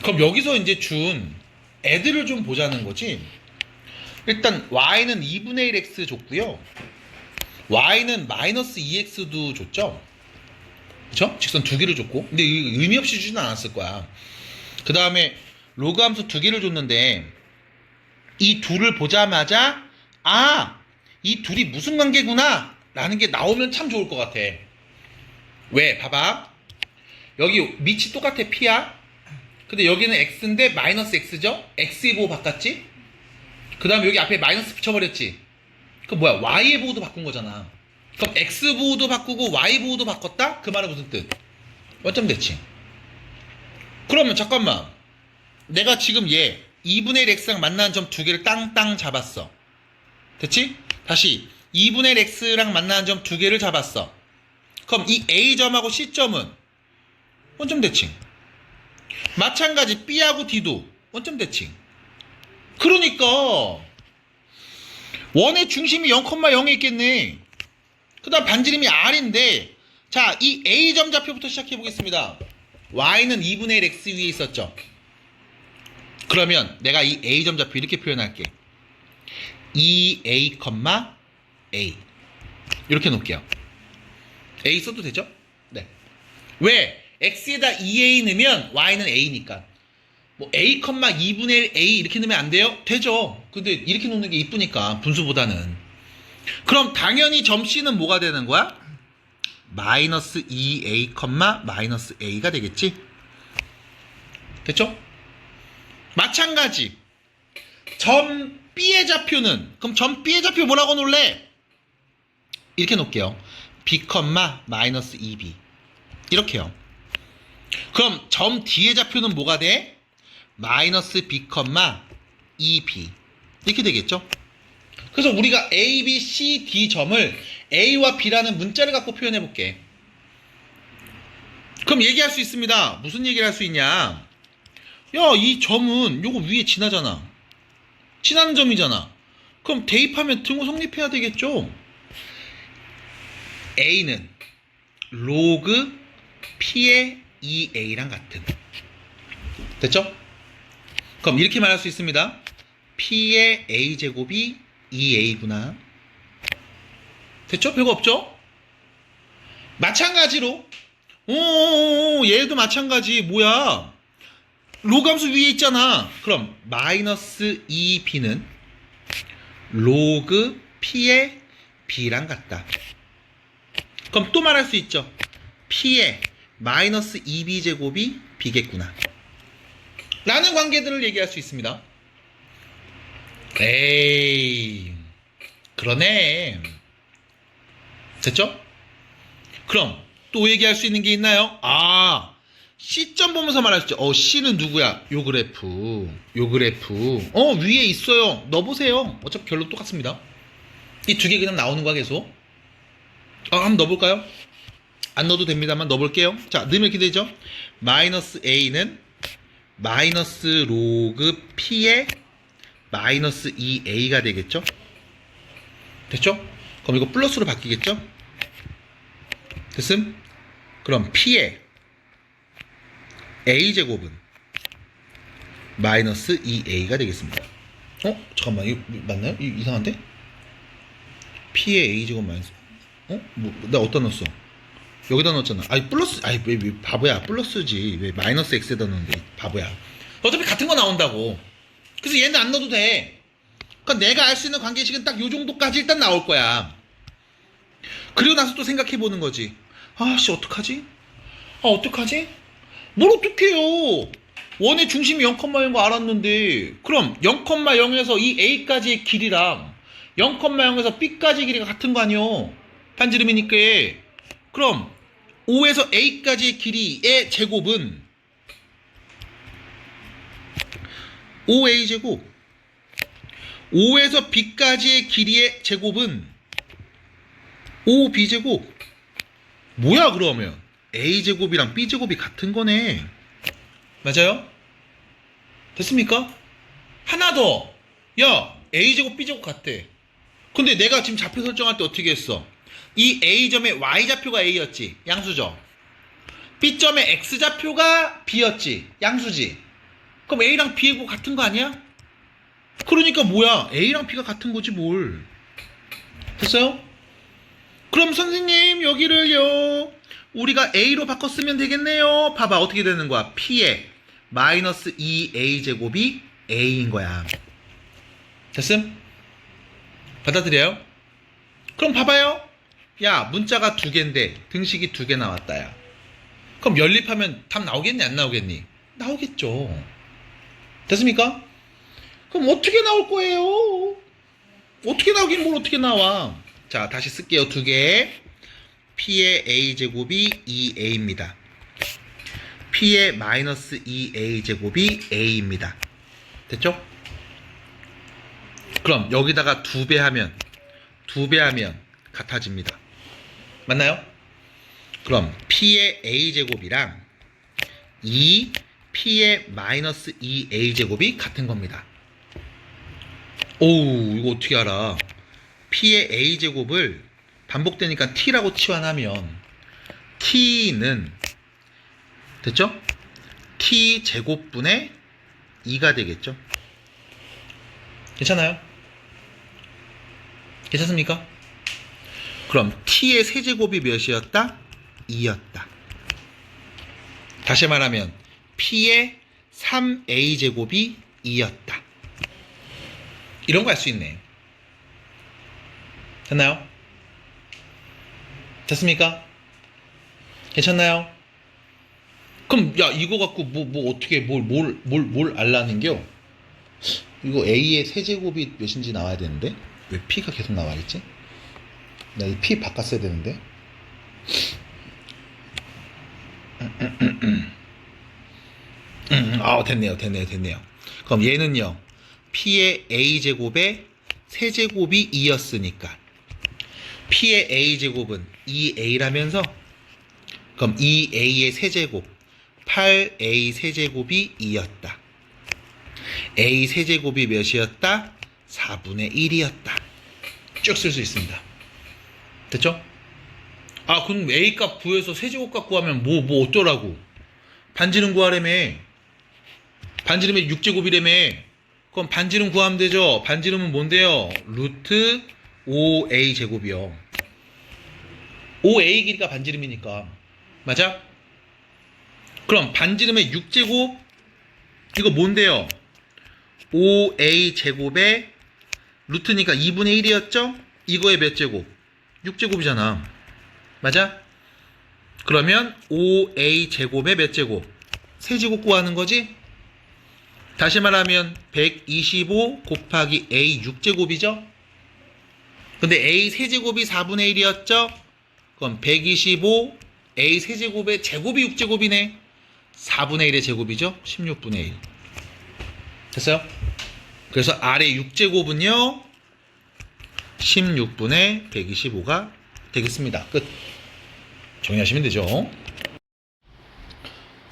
그럼 여기서 이제 준 애들을 좀 보자는 거지. 일단 y는 2분의 1x 줬고요. y는 마이너스 2x도 줬죠. 그쵸? 직선 두 개를 줬고. 근데 의미 없이 주지는 않았을 거야. 그 다음에 로그 함수 두 개를 줬는데 이 둘을 보자마자 이 둘이 무슨 관계구나 라는 게 나오면 참 좋을 것 같아. 왜? 봐봐. 여기 밑이 똑같아. P야. 근데 여기는 X인데 마이너스 X죠? X의 보호 바꿨지? 그 다음에 여기 앞에 마이너스 붙여버렸지? 그럼 뭐야? Y의 보호도 바꾼 거잖아. 그럼 X 보호도 바꾸고 Y 보호도 바꿨다? 그 말은 무슨 뜻? 원점 대칭. 그러면 잠깐만. 내가 지금 얘 2분의 1 X랑 만나는 점 두 개를 땅땅 잡았어. 됐지? 다시 2분의 1 X랑 만나는 점 두 개를 잡았어. 그럼 이 A점하고 C점은 원점 대칭. 마찬가지 B하고 D도 원점 대칭. 그러니까 원의 중심이 0,0에 있겠네. 그 다음 반지름이 R인데, 자, 이 A점 좌표부터 시작해 보겠습니다. Y는 2분의 1 X 위에 있었죠. 그러면 내가 이 A점 좌표 이렇게 표현할게. 2A, A 이렇게 놓을게요. A 써도 되죠? 네. 왜? X에다 2A 넣으면 Y는 A니까. 뭐 A, 2분의 1 A 이렇게 넣으면 안 돼요? 되죠. 근데 이렇게 놓는 게 이쁘니까, 분수보다는. 그럼 당연히 점 C는 뭐가 되는 거야? 마이너스 2A, 마이너스 A가 되겠지? 됐죠? 마찬가지 점 B의 좌표는, 그럼 점 B의 좌표 뭐라고 놓을래? 이렇게 놓을게요. B, 마이너스 2B 이렇게요. 그럼 점 D의 좌표는 뭐가 돼? 마이너스 B, 2B 이렇게 되겠죠? 그래서 우리가 A, B, C, D 점을 A와 B라는 문자를 갖고 표현해 볼게. 그럼 얘기할 수 있습니다. 무슨 얘기를 할 수 있냐? 야, 이 점은 요거 위에 지나잖아. 지나는 점이잖아. 그럼 대입하면 등호 성립해야 되겠죠? A는 로그 P의 2A랑 같은. 됐죠? 그럼 이렇게 말할 수 있습니다. P의 A제곱이 2A구나. 됐죠? 별거 없죠? 마찬가지로 얘도 마찬가지. 뭐야, 로감수 위에 있잖아. 그럼 마이너스 2B는 로그 P의 B랑 같다. 그럼 또 말할 수 있죠. P의 마이너스 2B제곱이 B겠구나 라는 관계들을 얘기할 수 있습니다. 에이, 그러네. 됐죠? 그럼 또 얘기할 수 있는 게 있나요? C점 보면서 말할 수 있죠. C는 누구야? 요 그래프. 위에 있어요. 넣어보세요. 어차피 결론 똑같습니다. 이 두 개 그냥 나오는 거야 계속. 한번 넣어볼까요? 안 넣어도 됩니다만 넣어볼게요. 자, 넣으면 이렇게 되죠. 마이너스 A는 마이너스 로그 P의 마이너스 2A가 되겠죠? 됐죠? 그럼 이거 플러스로 바뀌겠죠? 됐음? 그럼 P의 A제곱은 마이너스 2A가 되겠습니다. 잠깐만, 이거 맞나요? 이상한데? P의 A제곱 마이너스, 나 어디다 넣었어? 여기다 넣었잖아. 플러스, 왜 바보야. 플러스지. 왜 마이너스 X에다 넣는데, 바보야. 어차피 같은 거 나온다고. 그래서 얘는 안 넣어도 돼. 그러니까 내가 알 수 있는 관계식은 딱 요 정도까지 일단 나올 거야. 그리고 나서 또 생각해 보는 거지. 어떡하지? 어떡하지? 뭘 어떡해요? 원의 중심이 0,0인 거 알았는데, 그럼 0,0에서 이 A까지의 길이랑 0,0에서 B까지의 길이가 같은 거 아니요? 반지름이니까. 그럼 5에서 A까지의 길이의 제곱은 5A제곱, 5에서 B까지의 길이의 제곱은 5B제곱. 뭐야 그러면? A제곱이랑 B제곱이 같은 거네. 맞아요? 됐습니까? 하나 더. 야, A제곱 B제곱 같대. 근데 내가 지금 좌표 설정할 때 어떻게 했어? 이 A점의 Y좌표가 A였지, 양수죠. B점의 X좌표가 B였지, 양수지. 그럼 A랑 B하고 같은 거 아니야? 그러니까 뭐야, A랑 B가 같은 거지 뭘. 됐어요? 그럼 선생님 여기를요, 우리가 A로 바꿔 쓰면 되겠네요. 봐봐, 어떻게 되는 거야? P의 마이너스 2A제곱이 A인 거야. 됐음? 받아들여요? 그럼 봐봐요. 야, 문자가 2개인데 등식이 2개 나왔다. 야, 그럼 연립하면 답 나오겠니 안 나오겠니? 나오겠죠. 됐습니까? 그럼 어떻게 나올 거예요? 어떻게 나오긴 뭘 어떻게 나와. 자, 다시 쓸게요. 2개. P의 A제곱이 2A입니다. P의 마이너스 2A제곱이 A입니다. 됐죠? 그럼 여기다가 2배 하면 같아집니다. 맞나요? 그럼 P의 A제곱이랑 2 P의 마이너스 2A제곱이 같은 겁니다. 오우, 이거 어떻게 알아? P의 A제곱을 반복되니까 T라고 치환하면 T는 됐죠? T제곱분의 2가 되겠죠? 괜찮아요? 괜찮습니까? 그럼 T의 세제곱이 몇이었다? 2였다. 다시 말하면 P의 3A제곱이 2였다. 이런 거 할 수 있네. 됐나요? 됐습니까? 괜찮나요? 그럼 야 이거 갖고 뭐 어떻게 뭘 알라는겨? 이거 A의 세제곱이 몇인지 나와야 되는데 왜 P가 계속 나와 있지? 나 이 P 바꿨어야 되는데. 됐네요. 그럼 얘는요. P의 A제곱의 세제곱이 2였으니까 P의 A제곱은 2A라면서 그럼 2A의 세제곱 8A 세제곱이 2였다. A 세제곱이 몇이었다? 4분의 1이었다. 쭉 쓸 수 있습니다. 됐죠? 아, 그럼 A 값 구해서 세제곱 값 구하면 뭐 어쩌라고? 반지름 구하라며. 반지름이 6제곱이라며. 그럼 반지름 구하면 되죠? 반지름은 뭔데요? 루트 5A 제곱이요. 5A 길이가 반지름이니까. 맞아? 그럼 반지름의 6제곱 이거 뭔데요? 5A 제곱의 루트니까 2분의 1이었죠? 이거의 몇 제곱? 6제곱이잖아. 맞아? 그러면 5A 제곱의 몇 제곱? 세제곱 구하는 거지? 다시 말하면 125 곱하기 A 6제곱이죠? 근데 A 세제곱이 4분의 1이었죠? 그럼 125 A 세제곱의 제곱이 6제곱이네. 4분의 1의 제곱이죠? 16분의 1. 됐어요? 그래서 아래 6제곱은요 16분의 125가 되겠습니다. 끝. 정리하시면 되죠.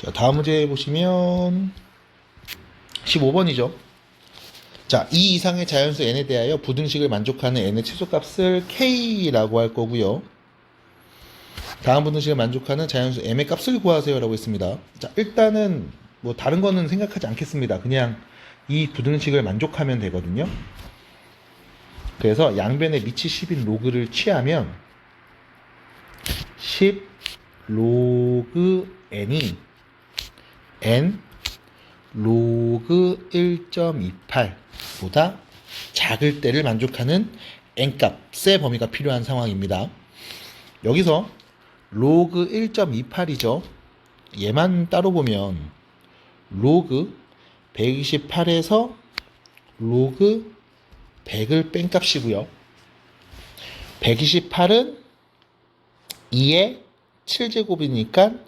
자, 다음 문제 보시면 15번이죠. 자, 이 이상의 자연수 n에 대하여 부등식을 만족하는 n의 최소값을 k라고 할 거고요. 다음 부등식을 만족하는 자연수 m의 값을 구하세요 라고 했습니다. 자, 일단은 뭐 다른 거는 생각하지 않겠습니다. 그냥 이 부등식을 만족하면 되거든요. 그래서 양변의 밑이 10인 로그를 취하면 10 로그 n이 n 로그 1.28보다 작을 때를 만족하는 n값의 범위가 필요한 상황입니다. 여기서 로그 1.28이죠. 얘만 따로 보면 로그 128에서 로그 100을 뺀 값이고요. 128은 2의 7제곱이니까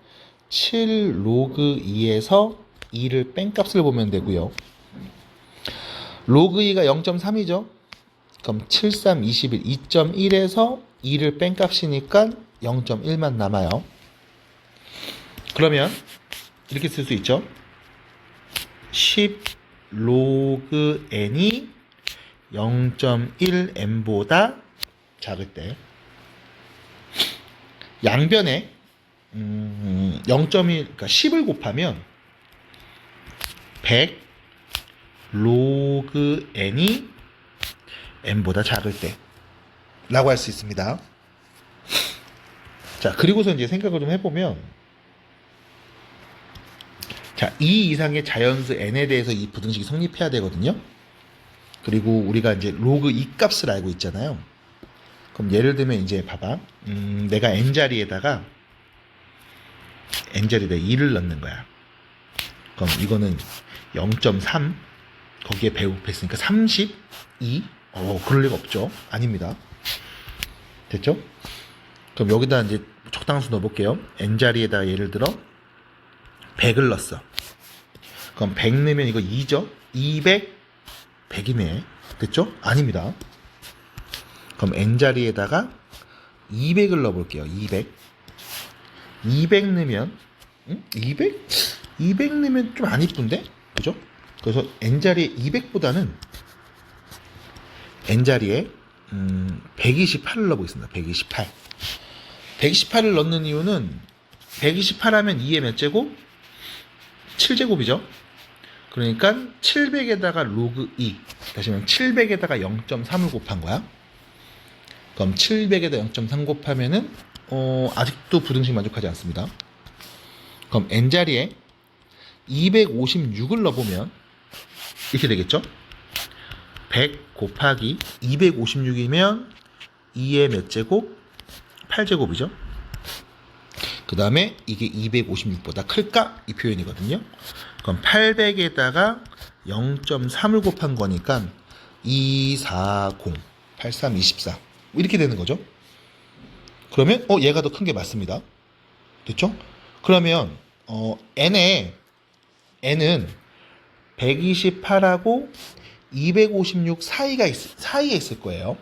7 로그 2에서 2를 뺀 값을 보면 되고요. 로그 2가 0.3이죠. 그럼 7, 3, 21, 2.1에서 2를 뺀 값이니까 0.1만 남아요. 그러면 이렇게 쓸 수 있죠. 10 로그 n이 0.1n보다 작을 때 양변에 0.1, 그러니까 10을 곱하면 100 로그 n이 n보다 작을 때 라고 할 수 있습니다. 자, 그리고서 이제 생각을 좀 해보면, 자, 이 이상의 자연수 n에 대해서 이 부등식이 성립해야 되거든요. 그리고 우리가 이제 로그 2 값을 알고 있잖아요. 그럼 예를 들면 이제 봐봐. 내가 n자리에다가 2를 넣는 거야. 그럼 이거는 0.3 거기에 배곱했으니까 32. 그럴 리가 없죠. 아닙니다. 됐죠? 그럼 여기다 이제 적당수 넣어볼게요. n자리에다가 예를 들어 100을 넣었어. 그럼 100 넣으면 이거 2죠? 200 100이네. 됐죠? 아닙니다. 그럼 n자리에다가 200을 넣어볼게요. 200 넣으면 200? 200 넣으면 좀 안 이쁜데? 그죠? 그래서 n자리에 200보다는 n자리에 128을 넣어보겠습니다. 128. 128을 넣는 이유는 128 하면 2의 몇 제곱? 7제곱이죠. 그러니까 700에다가 로그 2. 다시 말하면 700에다가 0.3을 곱한 거야. 그럼 700에다 0.3 곱하면은 아직도 부등식 만족하지 않습니다. 그럼 n자리에 256을 넣어보면 이렇게 되겠죠. 100 곱하기 256이면 2의 몇 제곱? 8제곱이죠. 그 다음에 이게 256보다 클까? 이 표현이거든요. 그럼 800에다가 0.3을 곱한 거니까 240, 83, 24 이렇게 되는 거죠. 그러면 얘가 더 큰 게 맞습니다. 됐죠? 그러면 n은 128하고 256 사이에 있을 거예요.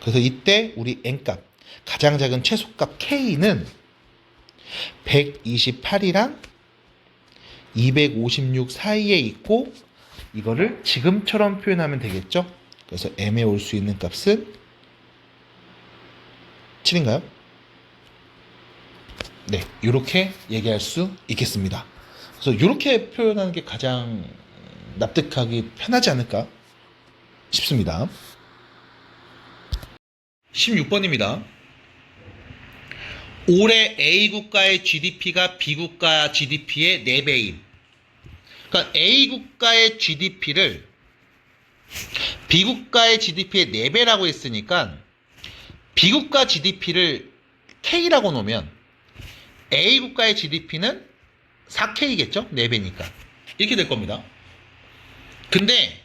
그래서 이때 우리 n값, 가장 작은 최소값 k는 128이랑 256 사이에 있고, 이거를 지금처럼 표현하면 되겠죠? 그래서 m에 올 수 있는 값은 7인가요? 네, 이렇게 얘기할 수 있겠습니다. 그래서 이렇게 표현하는 게 가장 납득하기 편하지 않을까 싶습니다. 16번입니다. 올해 A 국가의 GDP가 B 국가 GDP의 4배인. 그러니까 A 국가의 GDP를 B 국가의 GDP의 4배라고 했으니까 B 국가 GDP를 K라고 놓으면 A 국가의 GDP는 4K겠죠? 4배니까. 이렇게 될 겁니다. 근데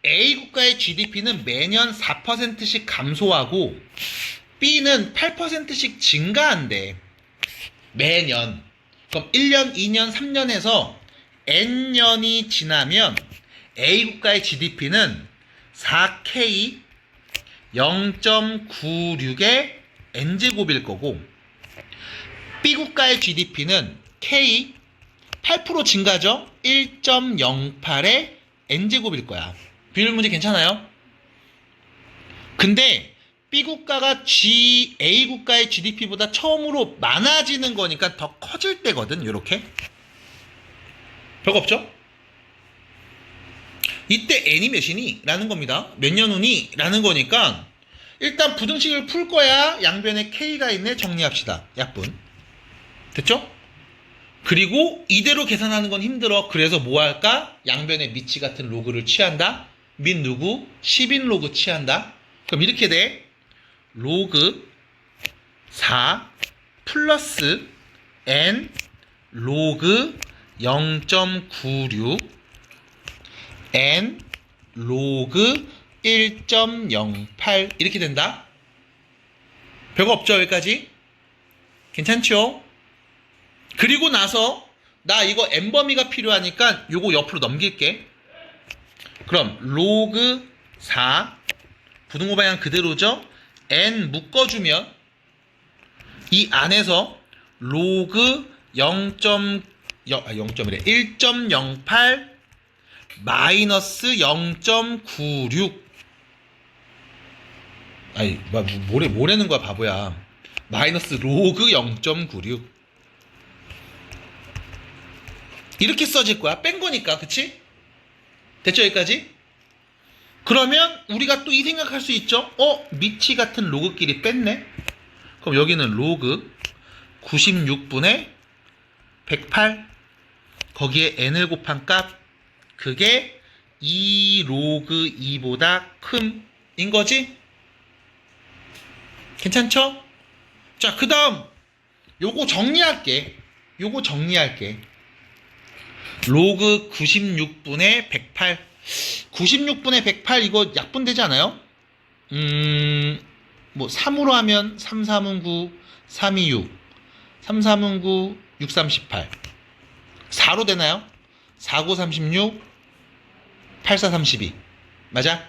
A 국가의 GDP는 매년 4%씩 감소하고 B는 8%씩 증가한대. 매년. 그럼 1년, 2년, 3년에서 N년이 지나면 A 국가의 GDP는 4K 0.96의 N제곱일 거고, B 국가의 GDP는 K 8% 증가죠? 1.08의 N제곱일 거야. 비율 문제 괜찮아요? 근데 B 국가가 A 국가의 GDP보다 처음으로 많아지는 거니까 더 커질 때거든. 요렇게. 별거 없죠? 이때 N이 몇이니? 라는 겁니다. 몇 년 후니? 라는 거니까 일단 부등식을 풀 거야. 양변에 K가 있네. 정리합시다. 약분. 됐죠? 그리고 이대로 계산하는 건 힘들어. 그래서 뭐 할까? 양변에 미치 같은 로그를 취한다. 및 누구? 10인 로그 취한다. 그럼 이렇게 돼. 로그 4 플러스 n 로그 0.96 n 로그 1.08 이렇게 된다. 별거 없죠? 여기까지? 괜찮죠? 그리고 나서 나 이거 n 범위가 필요하니까 요거 옆으로 넘길게. 그럼 로그 4 부등호 방향 그대로죠? n 묶어주면 이 안에서 로그 1.08 마이너스 0.96 아니 뭐라는 거야 바보야. 마이너스 로그 0.96 이렇게 써질 거야. 뺀 거니까. 그치? 됐죠? 여기까지? 그러면 우리가 또 이 생각할 수 있죠? 미치 같은 로그끼리 뺐네? 그럼 여기는 로그 96분의 108 거기에 n을 곱한 값 그게 2 로그 2보다 큼인 거지? 괜찮죠? 자, 그 다음 요거 정리할게. 로그 96분의 108 96분의 108 이거 약분되지 않아요? 뭐 3으로 하면 3, 3은 9, 3이 6 3, 3은 9, 6, 3, 18 4로 되나요? 4, 9, 36 8, 4, 32 맞아?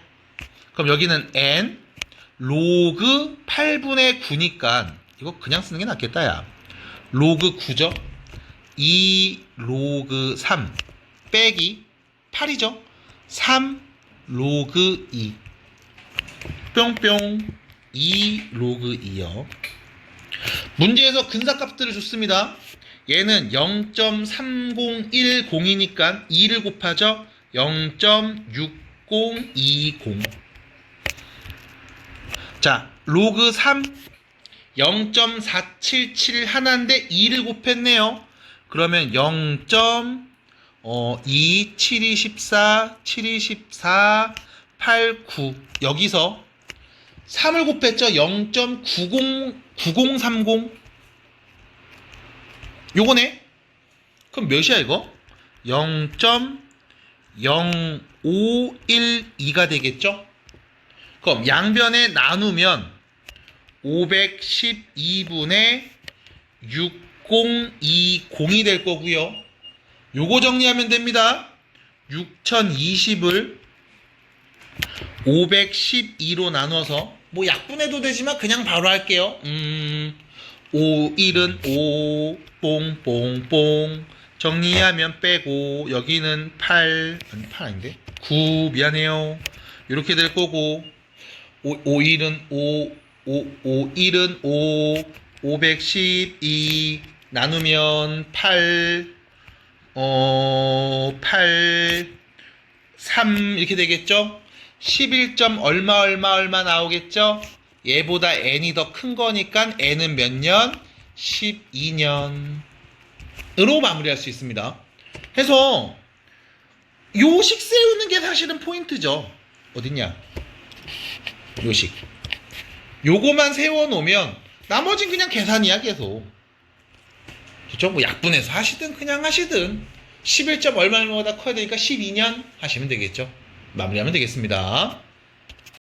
그럼 여기는 n 로그 8분의 9니까 이거 그냥 쓰는 게 낫겠다 야. 로그 9죠? 2 로그 3 빼기 8이죠. 3 로그 2 뿅뿅 2 로그 2요. 문제에서 근사값들을 줬습니다. 얘는 0.3010이니까 2를 곱하죠. 0.6020. 자, 로그 3 0.477 하나인데 2를 곱했네요. 그러면 0. 2, 7, 14, 7, 14, 8, 9. 여기서 3을 곱했죠. 0.9030. 요거네. 그럼 몇이야 이거? 0.0512가 되겠죠? 그럼 양변에 나누면 512분의 6020이 될 거고요. 요거 정리하면 됩니다. 6020을 512로 나눠서 뭐 약분해도 되지만 그냥 바로 할게요. 5, 1은 5, 뽕뽕뽕. 정리하면 빼고 여기는 8, 아니 8 아닌데? 9, 미안해요. 이렇게 될 거고 5, 1은 5, 1은 5, 512 나누면 8, 8, 3 이렇게 되겠죠? 11점 얼마 나오겠죠? 얘보다 n이 더 큰 거니까 n은 몇 년? 12년으로 마무리할 수 있습니다. 해서 요식 세우는 게 사실은 포인트죠. 어딨냐? 요식. 요거만 세워놓으면 나머진 그냥 계산이야 계속. 그쵸? 뭐 약분해서 하시든 그냥 하시든 11점 얼마보다 커야 되니까 12년 하시면 되겠죠. 마무리하면 되겠습니다.